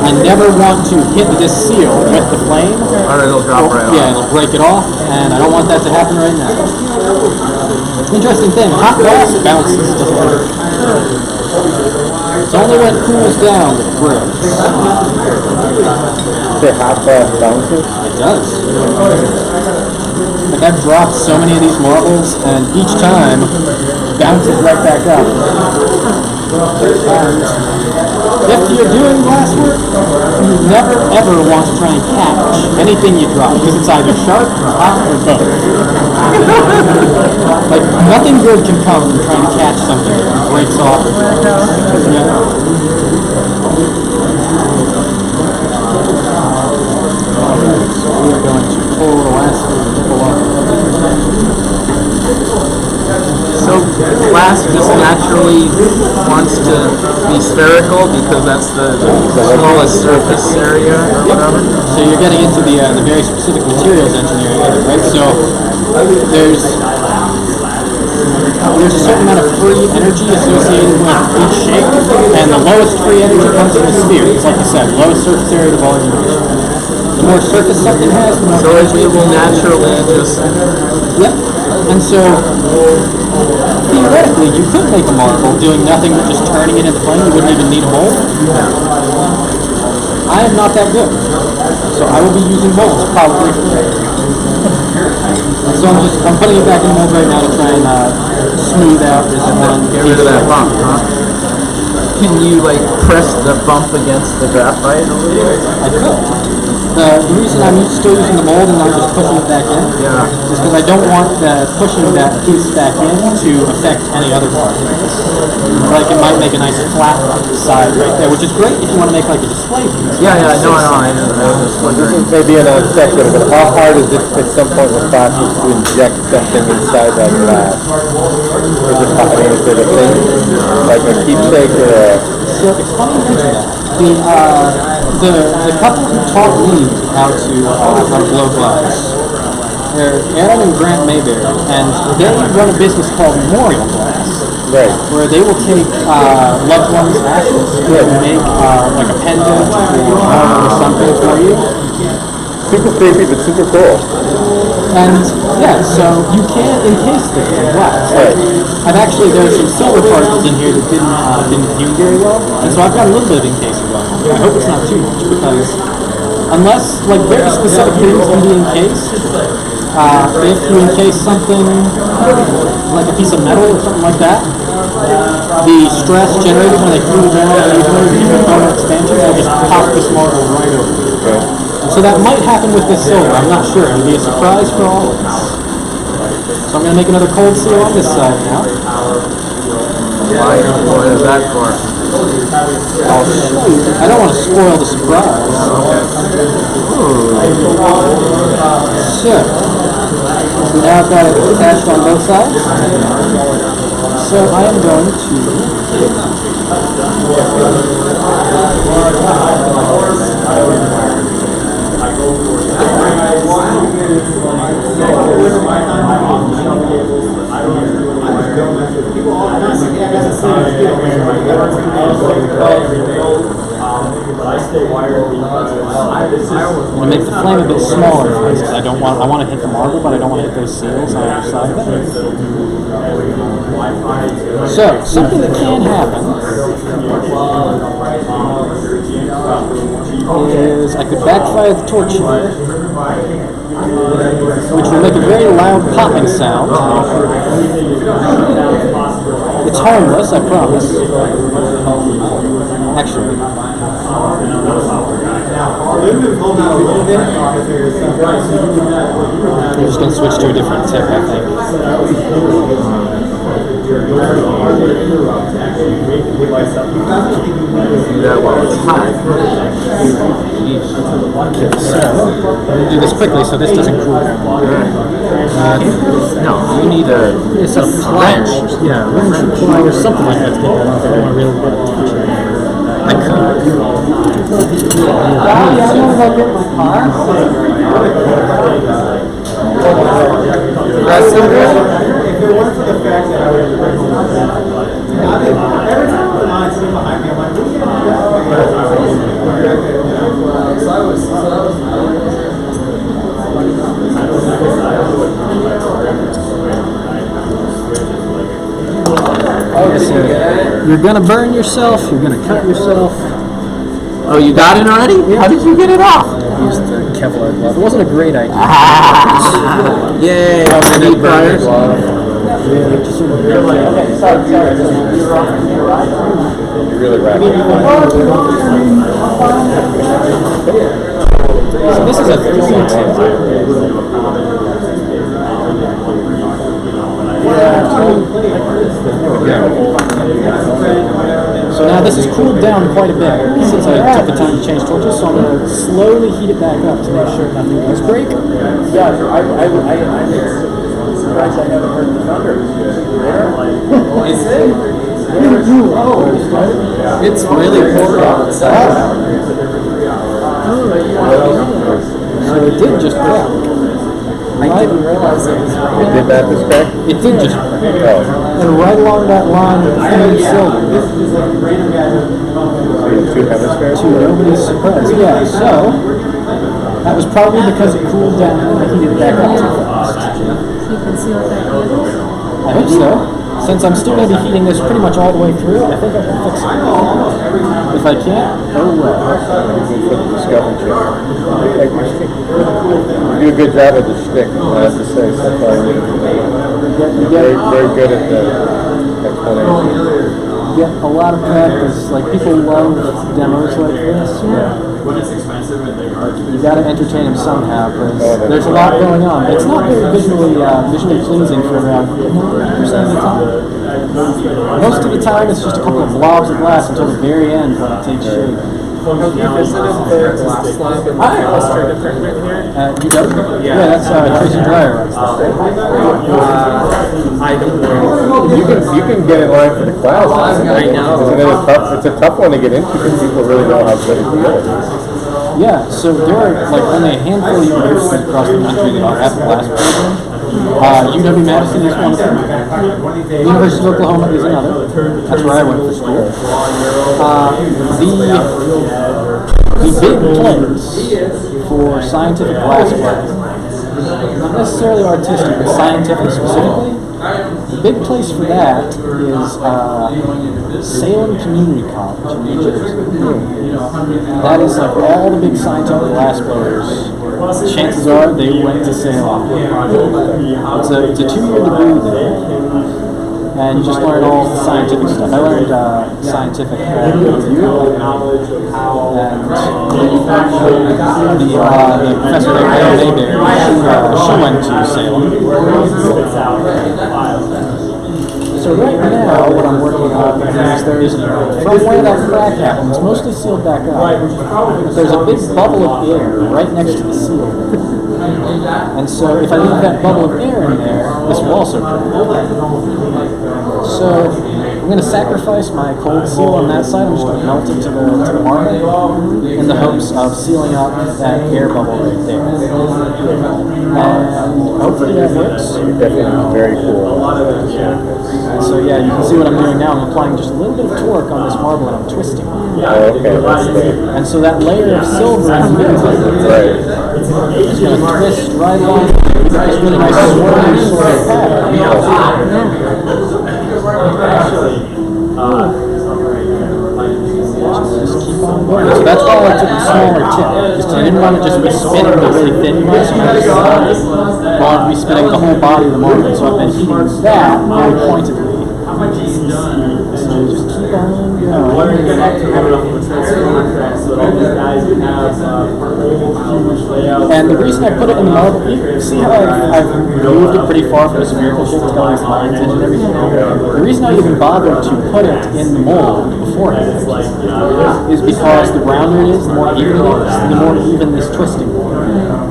I never want to hit this seal with the flame. Or it'll drop right off. Yeah, it'll break it off, and I don't want that to happen right now. Interesting thing, hot glass bounces, doesn't it? It's only when it cools down that it breaks. The hot glass bounces? It does. I've dropped so many of these marbles, and each time bounces right back up. And if you're doing glasswork, you never ever want to try and catch anything you drop, because it's either sharp, hot, or both. Like, nothing good can come from trying to catch something that breaks off. Yeah. So we are going to pull the last nipple up. So glass just naturally wants to be spherical because that's the smallest surface area or whatever. So you're getting into the very specific materials engineering, right? So there's a certain amount of free energy associated with each shape, and the lowest free energy comes from the sphere. It's like you said, lowest surface area to volume ratio. The more surface something has, the more it will naturally just... Yep. And so, theoretically, you could make a marble doing nothing but just turning it into flame. You wouldn't even need a mold. I am not that good. So I will be using molds, probably. So I'm putting it back in the mold right now to try and smooth out this one. Get rid of that bump, huh? Can you, like, press the bump against the graphite over there? I could. The reason I'm still using the mold and not just pushing it back in is because I don't want pushing that piece back in to affect any other part. Like, it might make a nice flat side right there, which is great if you want to make like a display piece. I know. I was just wondering. This may be another section, but how hard is it at some point in the process to inject something inside that glass? Is it a thing? Like a keepsake or a... So it's funny you mention that. The couple who taught me how to blow glass, they're Aaron and Grant Mayberry, and they run a business called Memorial Glass, right, where they will take loved ones' ashes and make like a pendant or something for you. Super creepy, but super cool. And yeah, so you can encase things in glass. Right. There's some silver particles in here that didn't view very well, and so I've got a little bit of encasing going on. I hope it's not too much, because unless like very specific things can be encased, if you encase something like a piece of metal or something like that, the stress generated when they cool down and different thermal expansions will just pop this marble right over. Okay. So that might happen with this silver, I'm not sure. It'll be a surprise for all of us. So I'm going to make another cold seal on this side now. What is that for? I'll show you. I don't want to spoil the surprise. So now I've got it attached on both sides. So I am going I'm going to make the flame a bit smaller because I want to hit the marble, but I don't want to hit those seals on either side of it. So, something that can happen is I could backfire the torch here, which will make a very loud popping sound. It's harmless, I promise. Actually. I'm just going to switch to a different tip, I think. Yeah, well, it's hot. So, I'm going to do this quickly so this doesn't cool down. No, you need it's a wrench. Yeah, wrench or ply or something like that to get that off. I don't want to really get it. I could. That's so good. If it weren't for the fact that I would have every time the line sitting behind me, I'm like, what are you going So you're gonna burn yourself, you're gonna cut yourself. Oh, you got it already? How did you get it off? used the Kevlar glove. It wasn't a great idea. Yay! Heat fryers. You're really rapping. So this is a 3 tip. So now this has cooled down quite a bit since I took the time to change torches, so I'm going to slowly heat it back up to make sure nothing does break. Yeah, I'm surprised I haven't heard the thunder. Is it? It's really pouring outside. So it did just crack. I didn't realize it was It did that this crack? It did just crack. And right along that line with the fluid silver. Two hemispheres? To nobody's surprise. Yeah, so that was probably because it cooled down and I heated it back up too fast. So you can seal it back in? I hope so. Since I'm still going to be heating this pretty much all the way through, I think I can fix it. If I can't, oh well. You do a good job at the shtick, I have to say. So far, you're very good at the explanation. Get a lot of practice. Like, people love demos like this. When it's expensive and they are. You got to entertain them somehow, because there's a lot going on. It's not very visually pleasing for around 90% of the time. Most of the time, it's just a couple of blobs of glass until the very end when it takes shape. Have you visited the glass lab in the cluster department here? UW? Yeah, that's Tracy Dreyer. I don't know. You can get in line for the class. I know. It's a tough one to get into because people really know how good a deal it is. Yeah, so there are like only a handful of universities across the country that have a glass program. UW-Madison is one of them. University of Oklahoma is another. That's where I went for school. The big place for scientific glass blowing, not necessarily artistic, but scientific specifically, the big place for that is Salem Community College in New Jersey. That is like all the big scientific glass blowers. Chances are they went to Salem. It's a 2-year degree there, and you just learn all the scientific stuff. I learned scientific review, and the professor there, she went to Salem. So right now, what I'm working on is there's, from where that crack happened, it's mostly sealed back up, but there's a big bubble of air right next to the seal. And so if I leave that bubble of air in there, this will also crack. So I'm going to sacrifice my cold seal on that side. I'm just going to melt it to the marble in the hopes of sealing up that air bubble right there. And hopefully that works. Definitely very cool. So yeah, you can see what I'm doing now. I'm applying just a little bit of torque on this marble and I'm twisting it. Oh, okay, that's good. And so that layer of silver in the middle is going to twist right along. You got this really nice swirly sort of pattern. Just keep on going. So that's why I took the smaller tip. Because I didn't want to just be spinning the really thin ones. I wanted to be spinning the whole body of the marble. So I've been heating that very pointedly. So just keep on going. And the reason I put it in the marble, you see how I've moved it pretty far from the spherical shape to all these lines in and everything? The reason I even bothered to put it in the mold beforehand is because the rounder it is, the more even it is, the more even this twisting will be.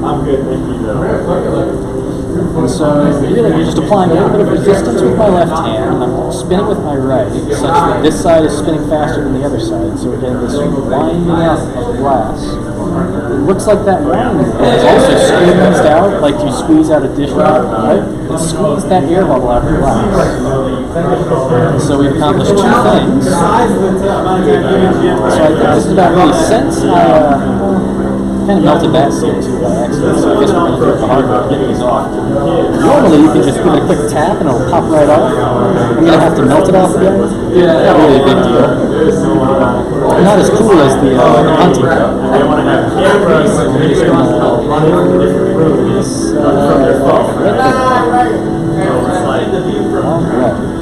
I'm good, thank you though. And so really you're just applying a little bit of resistance with my left hand, and I'm spinning with my right, such that this side is spinning faster than the other side, so we're getting this winding up of glass. It looks like that winding is also squeezed out, like you squeeze out a dish rack, right? It squeezed that air bubble out of the glass. And so we've accomplished two things. So I think this is about really since kind of melted that seal too by accident, so I guess we're going to do it the hard way to get these off. Normally you can just give it a quick tap and it'll pop right off. I'm going to have to melt it off again. Yeah, not really a big deal. not as cool as the hunting. I don't want to have cameras running from different rooms from their phone.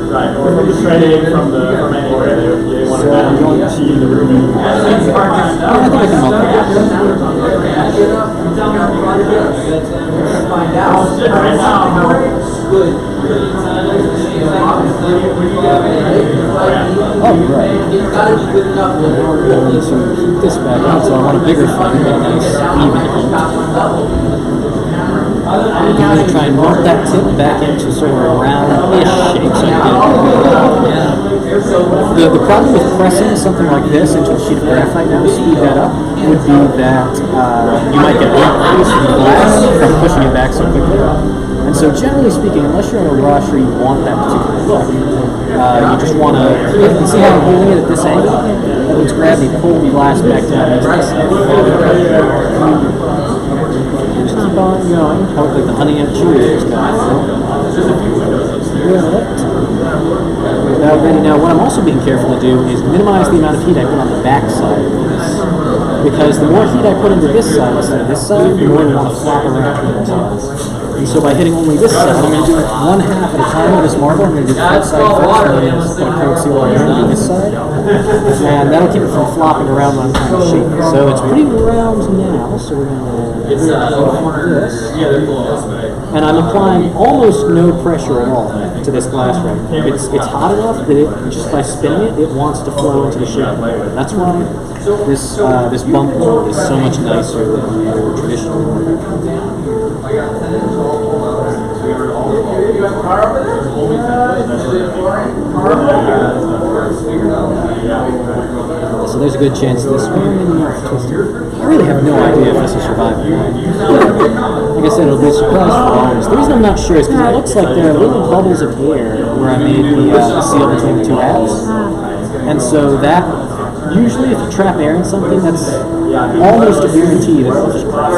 Right, or from the training, from anywhere. They want to have the room. I think I can help that. Find out. Good. Oh, right. It's gotta be good enough. I need to keep this back out, so I want a bigger frame, a nice even heat. I'm going to try and melt that tip back into sort of a round-ish shape so I can get the problem with pressing something like this into a sheet of graphite now to speed that up would be that you might get increase in glass from pushing it back so quickly. And so generally speaking, unless you're in a rush or you want that particular look, you just want to, you can see how I'm holding it at this angle? That means grab the pull the glass back down into this just keep on going. I look like the Honey and Cheerios guy. Now what I'm also being careful to do is minimize the amount of heat I put on the back side of this. Because the more heat I put into this side instead of this side, the more I want to flop around the tiles. And so by hitting only this side, I'm going to do one half at a time of this marble. I'm going to do the front side first, and then I'm going to put a coat seal on this side. And that'll keep it from flopping around when I'm trying to shape it. So it's pretty round now, so we're going to do this. And I'm applying almost no pressure at all to this glass right now. It's hot enough that it, just by spinning it, it wants to flow into the shape. That's why this bump mold is so much nicer than your traditional one. So there's a good chance this one twisted. I really have no idea if this will survive or not. Like I said, it'll be a surprise for ours. The reason I'm not sure is because it looks like there are little bubbles of air where I made the seal between the two halves. And so that, usually if you trap air in something, that's almost a guarantee that it'll just crack.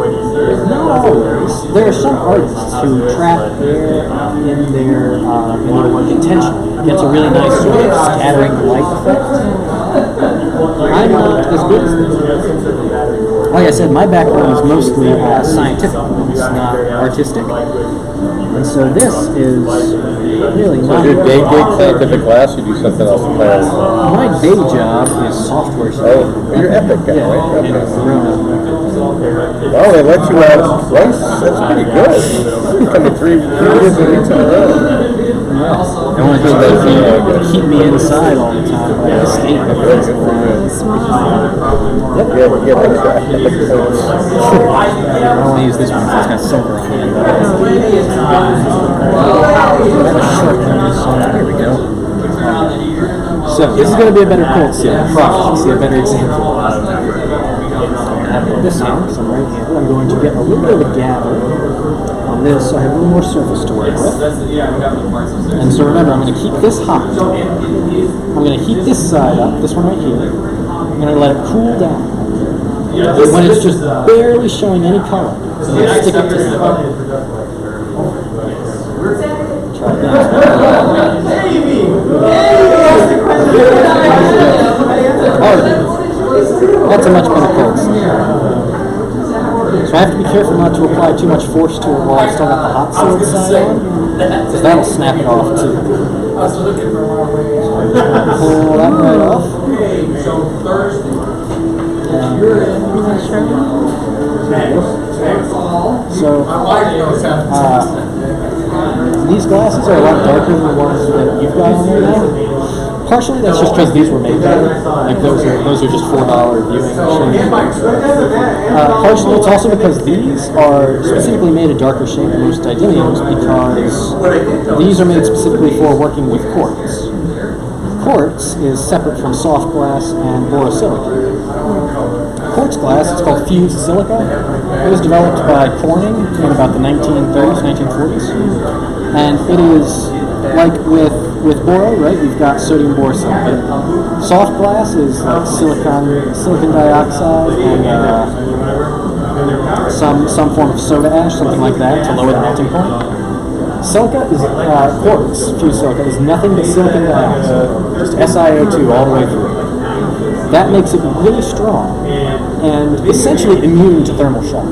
Not always. There are some artists who trap air in their work intentionally. It gets a really nice sort of scattering light effect. I'm not as good as this. Like I said, my background is mostly scientific, it's not artistic. And so this is really not... So your day gig scientific class, you do something else entirely? My day job is software stuff. Oh, you're Epic guy, yeah, right? in Corona. Oh, they let you out twice? That's pretty good. Coming three years in a row. Yeah. I want to keep me inside all the time, but I escape. Good for you. Yep. Yeah, we get extra. I don't want to use this one because it's got silver on the end of it. Here we go. So this is going to be a better cold seal. I promise. You see a better example. This hand, so I'm right-handed. I'm going to get a little bit of a gather on this, so I have a little more surface to work with. And so remember, I'm going to keep this hot. I'm going to heat this side up, this one right here. I'm going to let it cool down. And when it's just barely showing any color, I'm going to stick it to the try that. That's a much better cold seal. So I have to be careful not to apply too much force to it while I've still got the hot sealed side on, because that'll snap it off too. Pull that right off. So these glasses are a lot darker than the ones that you've got on there now. Partially that's just because these were made better. Like those are just $4 viewing machines. Partially it's also because these are specifically made a darker shade than most Dideliums, because these are made specifically for working with quartz. Quartz is separate from soft glass and borosilicate. Quartz glass, it's called fused silica. It was developed by Corning in about the 1930s, 1940s. And it is like with boro, right? You've got sodium borosilicate. Soft glass is like silicon dioxide and some form of soda ash, something like that, to lower the melting point. Silica is quartz, fused silica is nothing but silicon dioxide, just SiO2 all the way through. that makes it really strong and essentially immune to thermal shock.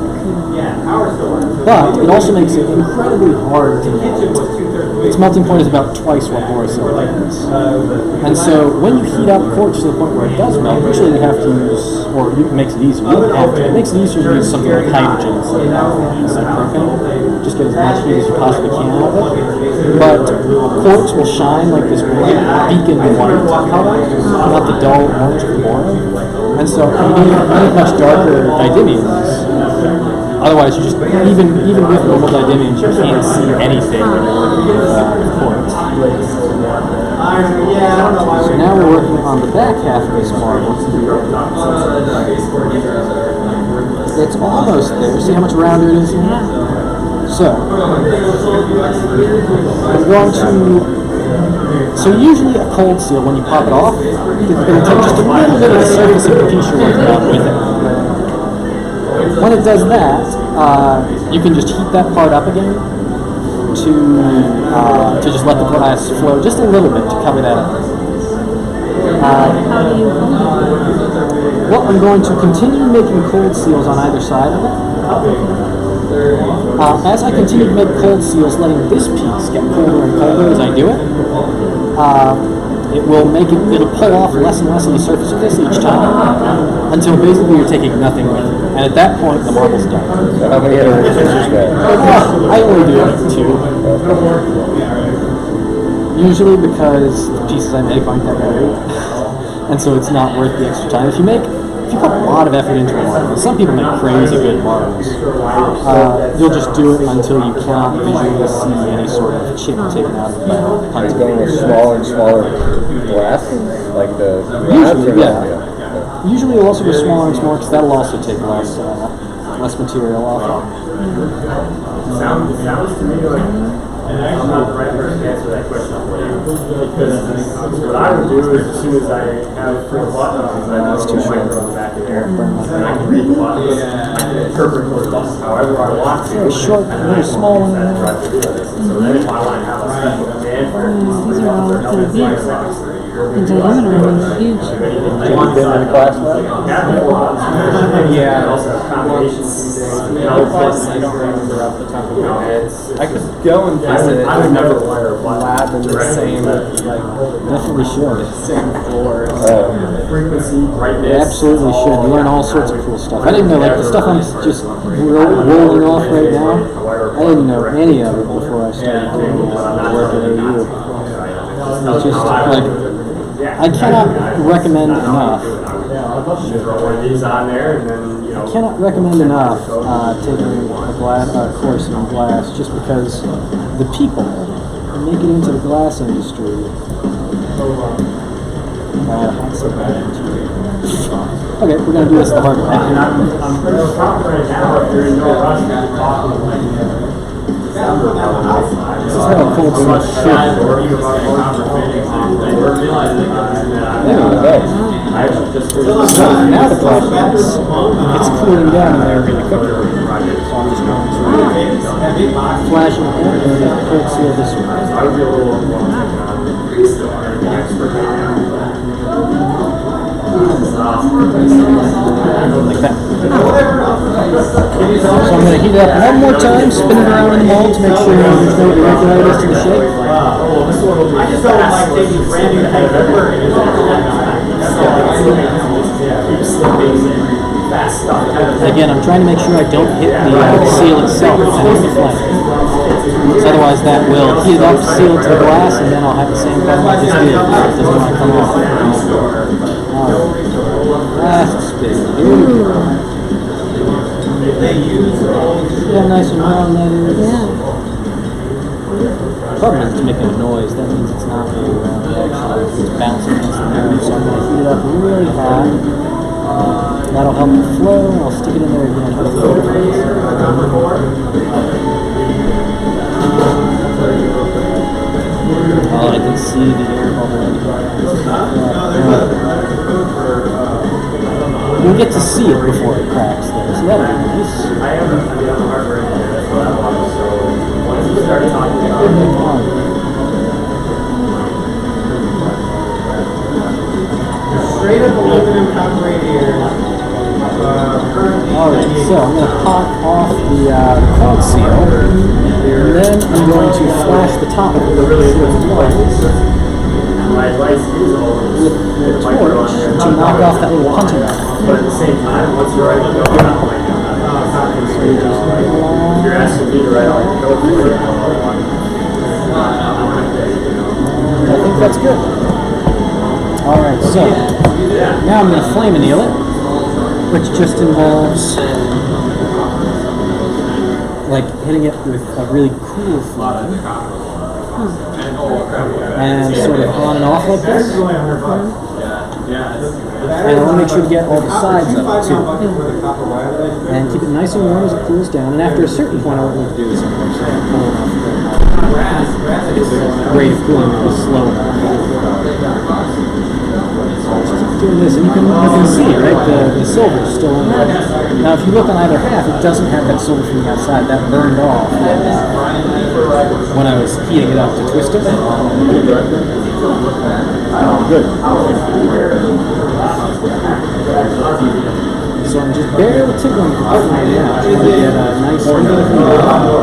But it also makes it incredibly hard to melt. Its melting point is about twice what borosilicate is. And so when you heat up quartz to the point where it does melt, usually you have to use, or it makes it easier, you don't have to, it makes it easier to use something like hydrogen instead of propane. Just get as much heat as you possibly can out of it. But quartz will shine like this bright beacon white color, not the dull orange of the boron. And so you need much darker didymiums. Otherwise, you just, even with normal didymiums, you can't see anything when you're working with quartz. So now we're working on the back half of this marble. It's almost there. See how much rounder it is here? So, I'm going to... So usually a cold seal, when you pop it off, it's going to take just a little bit of the surface of the piece you're working on with it. When it does that, you can just heat that part up again to just let the glass flow just a little bit to cover that up. Well, I'm going to continue making cold seals on either side of it. As I continue to make cold seals, letting this piece get colder and colder as I do it, it'll pull off less and less of the surface of this each time, until basically you're taking nothing with it. And at that point, the marble's done. So how many iterations is that? I only do 2. Usually because the pieces I make aren't that great. And so it's not worth the extra time. If you put a lot of effort into a marble, some people make crazy good marbles, you'll just do it until you cannot visually see any sort of chip taken out of it. Are you going with smaller and smaller glass, like the usually, yeah. Usually you'll also go smaller and smaller because that'll also take less material off. Sounds to me like I'm not the right person to answer that question for you, because what I would do is as soon as I have 4 buttons, I know the micro on the back of there, and I can read the buttons, I can interpret those buttons however I want to. Very short, very small one. So then if I want to have a special command for These are all kind of big. And diameter are huge. Have you been in class lab? Yeah, also combinations. I don't remember off the top of my head. I could go and visit another lab in the same, Definitely should. same floor. Frequency, brightness. You absolutely should. You learn all sorts of cool stuff. I didn't know, like, the stuff I'm just rolling off right now, I didn't know any of it before I started doing work at AU. It's just, like, I cannot recommend enough. I cannot recommend enough taking a course in glass, just because the people who make it into the glass industry. Okay, we're gonna do this the hard way. I'm pretty confident now if you're in no rush to talk. This is how a cold seal should work. Now the glass it's cooling down in there really quickly. So I'm just going to flash it and then cold seal this like that. So I'm going to heat it up one more time, spin it around in the mold to make sure there's no irregularities to the shape. I just don't like taking brand new type of work and Again, I'm trying to make sure I don't hit the seal itself with any of the flame. Because otherwise that will heat it up, seal it to the glass, and then I'll have the same problem I just did. It doesn't want to come off. That's big. Yeah, nice and round that is. Yeah. Problem is it's making a noise. That means it's not really round. Actually, it's bouncing against the mirror. So I'm going to heat it up really hot. That'll help it flow, and I'll stick it in there again. Oh, I can see the air bubble. You'll get to see it before it cracks, though, so that'll be nice. I am on the hardware, that's what I want, so once you start talking about straight up aluminum cold seal. And then I'm going to flash the top of it with the torch to knock off that little punching mark. But at the same time, once you're ready to go, I'm like, you're asking me to write all your code for it. I think that's good. Alright, so now I'm going to flame anneal it, which just involves like hitting it with a really cool flame and sort of on and off like this. And I want to make sure to get all the sides of it too. And keep it nice and warm as it cools down. And after a certain point, I won't need to do this anymore. So I'm pulling off the rate of cooling is slow enough. Doing this, and you can see, right, the silver is still in there. Now, if you look on either half, it doesn't have that silver from the outside. That burned off when I was heating it up to twist it. Good. So I'm just barely tickling the flame now, trying to get a nice even heat.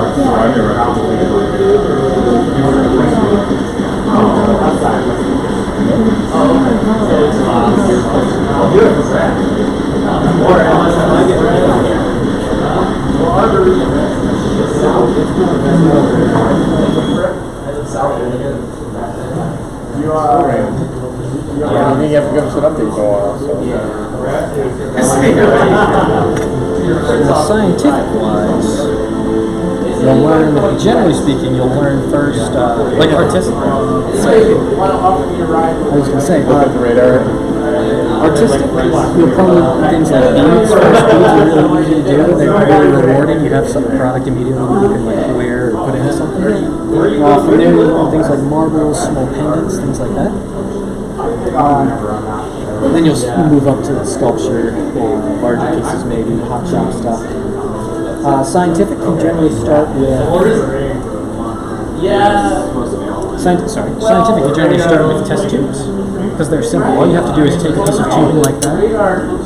I think you have to give us an update for a while. Scientific-wise, you'll learn, generally speaking, you'll learn first, like artistic. I was going to say, artistic, you'll probably do things like beads. First beads are really easy to do. They're really rewarding. You have some product immediately that you can like wear or put into something. From there, you'll learn things like marbles, small pendants, things like that. Then you'll move up to the sculpture, larger pieces maybe, hot shop stuff. Scientific, you generally start with... Scientific, you generally start with test tubes, because they're simple. All you have to do is take a piece of tubing like that,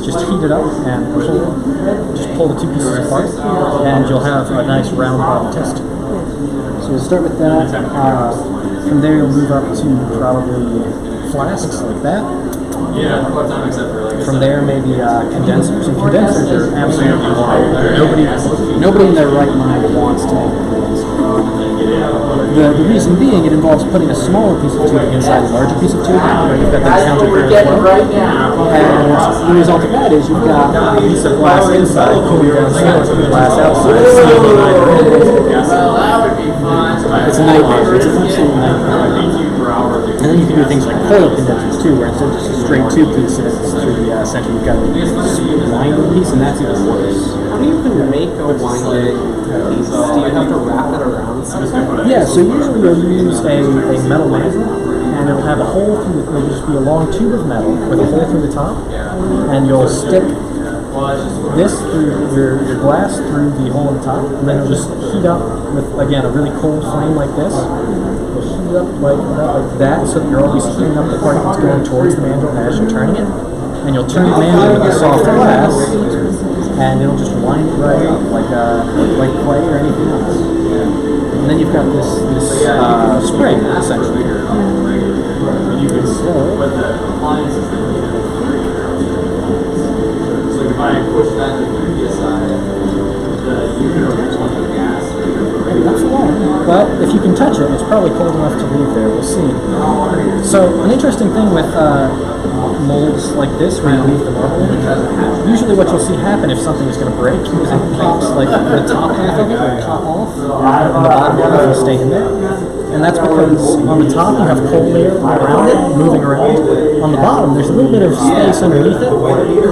just heat it up and pull the two pieces apart, and you'll have a nice round bottom test tube. So you'll start with that. From there you'll move up to probably flasks like that. From there, maybe condensers. And condensers are absolutely wild. Nobody in their right mind wants to make a condenser. The reason being, it involves putting a smaller piece of tube inside a larger piece of tube, where you've got the counter very low. And the result of that is you've got a piece of glass inside cooling down the glass outside. It's a nightmare. It's an absolute nightmare. And then you can do things like coil condensers too, where instead of just a straight tube piece and it's through the center, you've got a winding piece, and that's even worse. How do you even make a winding piece? Do you have to wrap it around something? Yeah, so usually you'll use a metal magnet, and it'll have a hole through it'll just be a long tube of metal with a hole through the top, and you'll stick this through your glass through the hole in the top, and then it'll just heat up with, again, a really cold flame like this. You'll heat it up like that, so that you're always heating up the part that's going towards the mandrel as you're turning it. And you'll turn the mandrel with the soft glass, and it'll just wind it right up like clay or anything else. And then you've got this spring, essentially. You can if I push that to the previous side, the unit will gas. That's long, but if you can touch it, it's probably cold enough to leave there. We'll see. So an interesting thing with molds like this, where you leave the marble, usually what you'll see happen if something is going to break is it pops like the top half of it will pop off, and the bottom half will stay in there. And that's because on the top you have cold air around it, moving around. On the bottom, there's a little bit of space underneath it,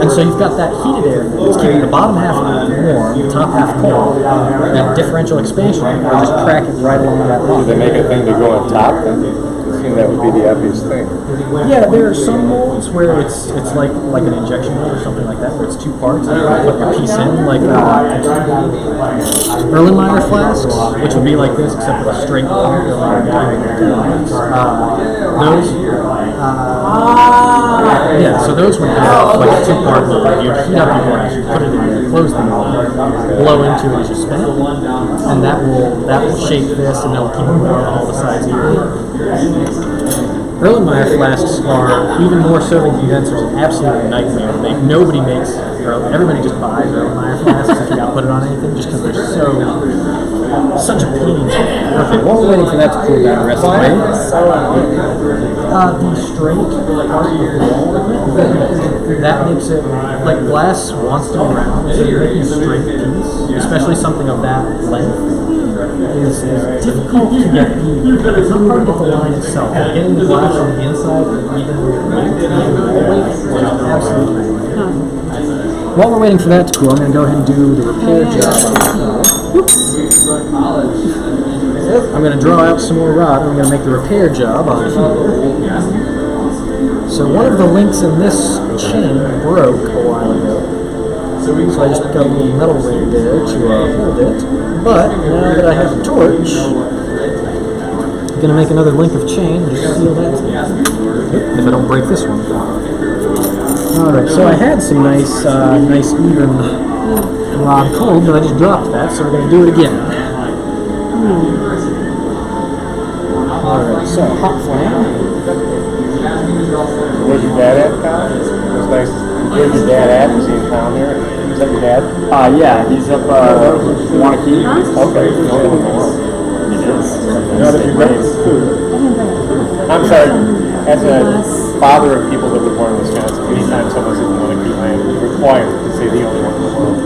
and so you've got that heated air that's keeping the bottom half warm, the top half cold. That differential expansion will just crack it right along that line. Do they make a thing to go on top then? seem that would be the obvious thing. Yeah, there are some molds where it's like an injection mold or something like that, where it's two parts and you put your piece in, like Erlenmeyer flasks, which would be like this, except with a straight line. So those would be like a two-part mold. You heat up your glass, you put it in there, close the mold, blow into it as you spin it, and that will shape this, and that'll keep it warm on all the sides of your Erlenmeyer flasks are, even more so than condensers, an absolute nightmare to make. Nobody makes, everybody just buys Erlenmeyer flasks if you gotta put it on anything, just because they're such a pain. Okay, while we're waiting for that to cool down, rest of the straight part of the wall, that makes it, like glass wants to be round, so you're making a straight piece, especially something of that length. Is difficult to get even. It's not hard to get the line itself. Getting the glass on the inside, even absolutely. While we're waiting for that to cool, I'm going to go ahead and do the repair job. I'm going to draw out some more rod, and I'm going to make the repair job on here. So one of the links in this chain broke a while ago. So I just got a little metal ring there to hold it. But now that I have a torch, I'm going to make another link of chain and just seal that together. If I don't break this one. Alright, so I had some nice even rod cold, but I just dropped that, so we're going to do it again. Alright, so hot flame. Where's your dad at, Kyle? It was nice. Where's your dad at? Is he in town here? Is that your dad? Yeah, he's up, Wanakee. Okay. It is. I'm sorry, as a father of people that were born in Wisconsin, anytime someone's in Wanakee, I am required to say the only one in the world.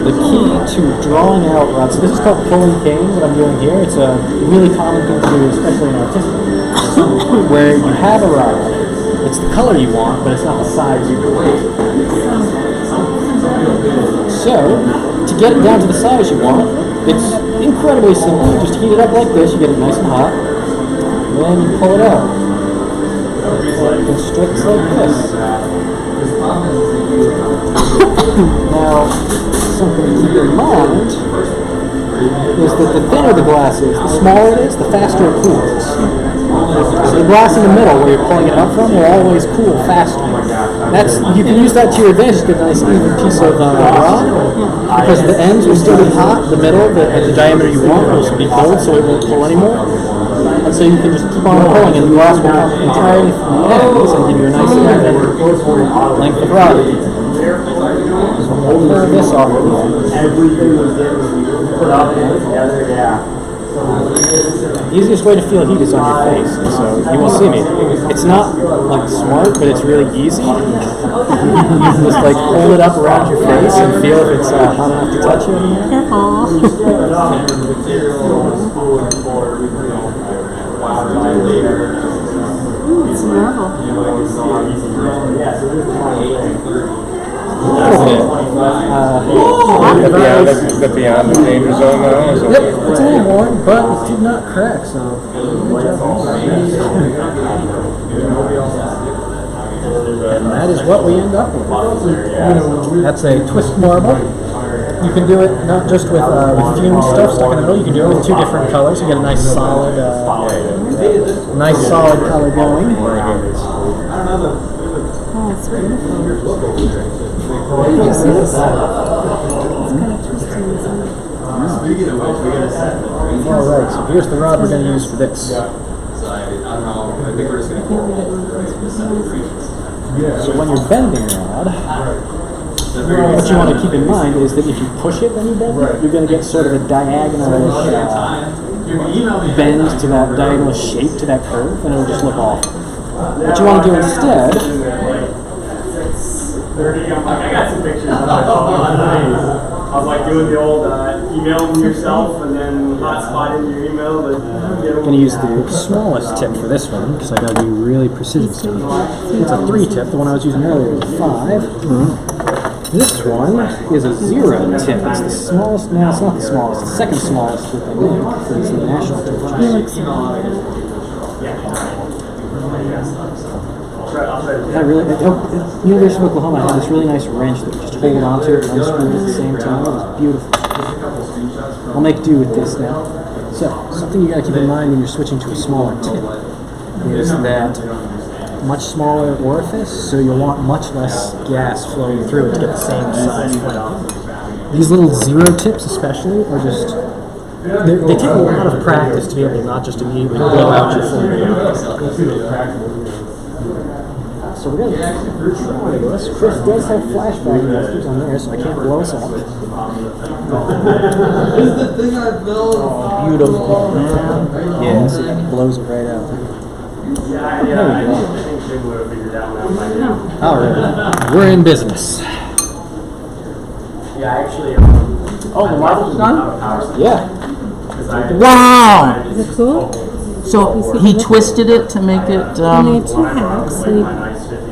The key to drawing out rods, so this is called pulling cane, what I'm doing here. It's a really common thing to do, especially in artistic, where you have a rod, it's the color you want, but it's not the size you want. So, to get it down to the size you want, it's incredibly simple. You just heat it up like this, you get it nice and hot, and then you pull it out. It constricts like this. Now, something to keep in mind is that the thinner the glass is, the smaller it is, the faster it cools. So the glass in the middle, where you're pulling it out from, will always cool faster. You can use that to your advantage to get a nice even piece of rod, because the ends will still be hot, the middle, at the diameter you want, will be cold, so it won't pull anymore. And so you can just keep on pulling, and the glass will come entirely from the ends and give you a nice even length of rod. So we'll turn this off. Everything was getting put up and together, The easiest way to feel heat is on your face, and so you will see me. It's not like smart, but it's really easy. You can just like hold it up around your face and feel if it's hot enough to touch you. Careful. It's marble. Is that beyond the danger zone now? Yep, it's a little worn, but it did not crack, so and that is what we end up with. That's a twist marble. You can do it not just with fumed stuff stuck in the middle, you can do it with two different colors. You get a nice solid color going. Oh, it's beautiful. Did you see this? It's kind of twisting inside. Alright, so here's the rod we're going to use for this. So when you're bending the rod, what you want to keep in mind is that if you push it when you bend it, you're going to get sort of a diagonal bend to that diagonal shape, to that curve, and it'll just look off. What you want to do instead, I got some pictures of it. I was like doing the old emailing yourself and then hotspotting your email. But I'm going to use the smallest tip for this one because I got to do really precision stuff. It's a 3 tip. The one I was using earlier was a 5. This one is a 0 tip. It's the smallest, no, it's not the smallest, it's the second smallest that they make for these national torches. I really, at University of Oklahoma, I had this really nice wrench that would just hold onto it and unscrew it at the same time. It was beautiful. I'll make do with this now. So, something you gotta keep in mind when you're switching to a smaller tip is that much smaller orifice, so you'll want much less gas flowing through it to get the same size flame. These little 0 tips especially are just, they take a lot of practice to be able to not just immediately blow out your flame. So we're going to try this. Chris does have flashback messages on there, so I can't blow us up. This is the thing I built. Oh, beautiful. Yeah, see, it blows it right out. There we go. All right, we're in business. Yeah, actually. Oh, the marble's done? Yeah. Wow! Is it cool? So he twisted it to make it. He made 2 halves and he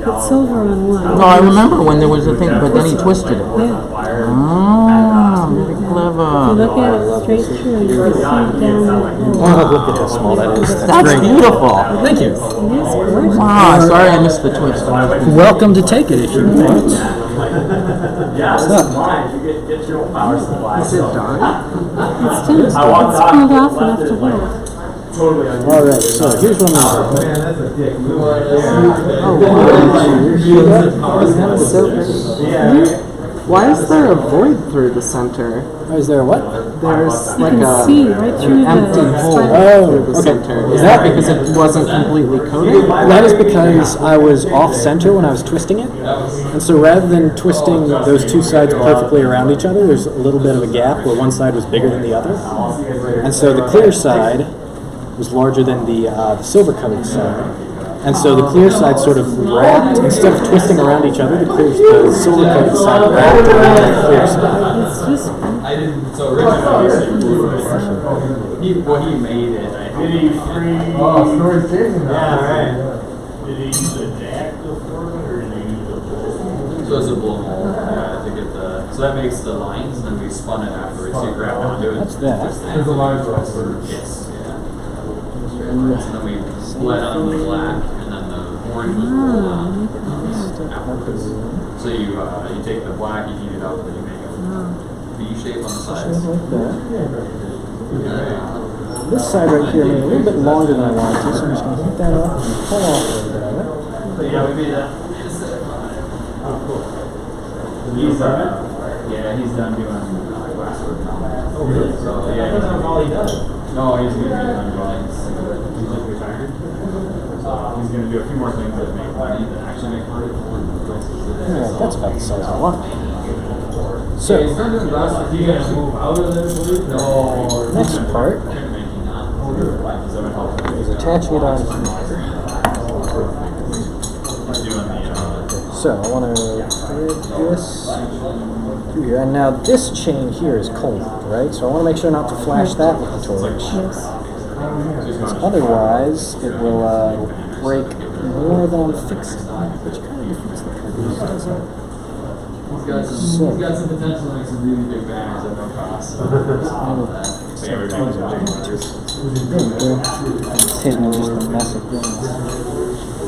put silver on one. No, I remember when there was a thing, but then he twisted it. Yeah. Ah, very clever. If you look at it straight through, you can see down the hole. Oh, look at how small that is. That's beautiful. Thank you. It is gorgeous. Wow, sorry I missed the twist. Welcome to take it if you want. Yeah, this is mine. You get your own power supply. Is it done? It's finished. It's cooled off enough to work. Totally. All right, so here's what I'm going to do. Man, that's a dick. That's so pretty. Why is there a void through the center? Is there what? There's You like can see right through an empty the hole spiral. through the center. Is that because it wasn't completely coated? That is because I was off center when I was twisting it. And so rather than twisting those 2 sides perfectly around each other, there's a little bit of a gap where one side was bigger than the other. And so the clear side was larger than the silver coated side. And so the clear side sort of wrapped, instead of twisting around each other, the silver coated side wrapped around the clear side. It's just I didn't. So originally, he made it. Did he free? Oh, story's changing now. Yeah, right. Did he use a jack to form it, or did he use a blow? So it's a blow mold to get the. So that makes the lines, and then we spun it afterwards. So you grab onto it. That's that. Because the lines are also. Yes. Yeah. And then we bled on the black, and then the orange was rolled on afterwards. So you take the black, you heat it up, and then you make a V shape on the sides. Like that. This side right here made a little bit longer than I wanted to, so I'm just going to heat that up and pull off a little bit of it. So yeah, we made a set of Oh, cool. he's he's done doing glass work now. Oh, really? So Yeah, that's not all he does. No, he's gonna be done drawings. He's like retired. He's gonna do a few more things that make money, that actually make money. Alright, that's about the size I want. So, he's done doing glass work. He's gonna move out of there, please? No. next part is attaching it on here. So I want to thread this through here, and now this chain here is cold, right? So I want to make sure not to flash that with the torch. Because otherwise, it will break more than I'm fixing, which kind of defeats the purpose, doesn't it? He's got some potential to make some really big banners at no cost. It's hidden in just a mess of things.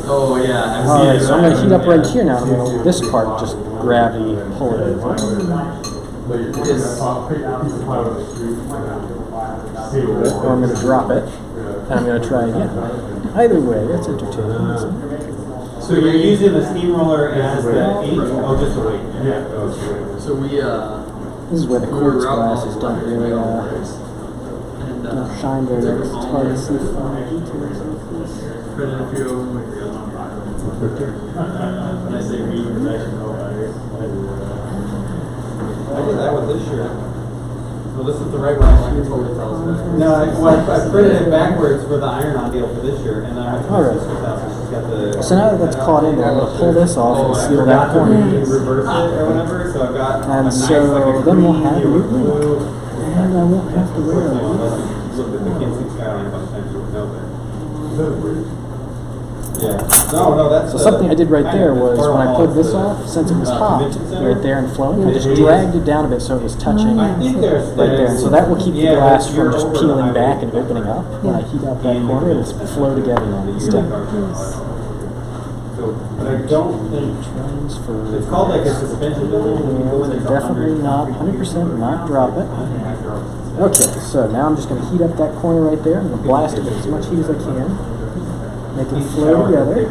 Oh yeah. Alright, so I'm going to heat up right here now. I'm going to this part just gravity pull it over. Or I'm going to drop it, and I'm going to try again. Either way, that's entertaining. So you're using the steamroller as the ink? Oh, just the weight. Yeah. So we this is where the quartz glasses don't really don't shine very well. It's hard to see fine details. printed a few of them. When I say we, I should know better. I did that one this year. Well, this is the right one. No, I printed it backwards for the iron-on deal for this year, and then I went to my sister's house, and she's got the... So now that that's caught in there, I'm going to pull this off and seal that corner. Reverse it or whatever, so I've got... And so then we'll have a new link. And I won't have to wear it. Look at the Kinsey skyline a bunch of times, you would know that. Yeah. No, that's So something I did right there was when I pulled this off, since it was hopped right there and flowing, I just dragged it down a bit so it was touching I think there's right there. So that will keep the yeah, glass you're from just over the peeling highway. back and opening up. When I heat up that corner, it'll flow together on the stem. So, but I don't think Transfer. it's called like a suspension building. When you go in, it's Definitely not 100% not drop it. Okay, so now I'm just going to heat up that corner right there. I'm going to blast it with as much heat as I can. Make it flow together.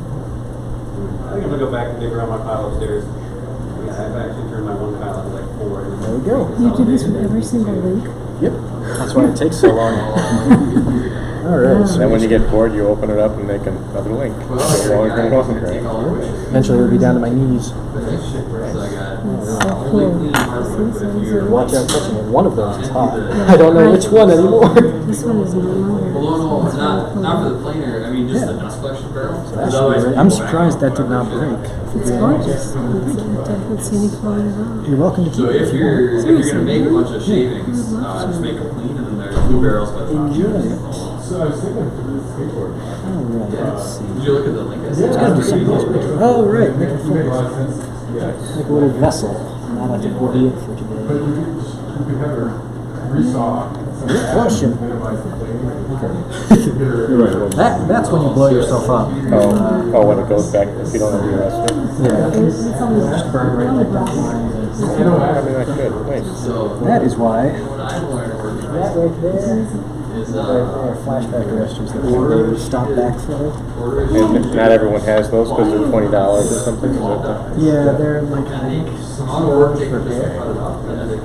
I think I'm gonna go back and dig around my pile upstairs. Yeah, I've actually turned my one pile into like 4. There we go. You do this with every single link? Yep. That's why it takes so long. All right. So then when you get bored, you open it up and make another link. Eventually it'll be down to my knees. Watch out touching it. One of those is hot. I don't know which one anymore. This one is normal. Well, no, not for the planer. I mean, just the dust collection barrel. I'm surprised that did not break. It's gorgeous. I don't see any flowing at all. You're welcome to keep So it. if you're gonna make a bunch of shavings, just make a clean and then there's 2 barrels by the top. So I was thinking for this skateboard. Alright, let's see. Did you look at the link? It's gotta do something else. Oh, right. Make a full, Yeah. like a little vessel. That I think will be it for But today. we could have her resaw. Oh, shit. Minimize the That's when you blow yourself up. Oh, when it goes back, if you don't have your rest. Yeah. It's almost Just burn right like that. I mean, I could. Nice. That is why. What I learned working That right there. is Are flashback arresters that they stop backflow. And not everyone has those because they're $20 or something. Is that Yeah, they're like I think $60 per pair.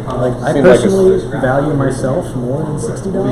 Like I Seems like a- personally value myself more than $60.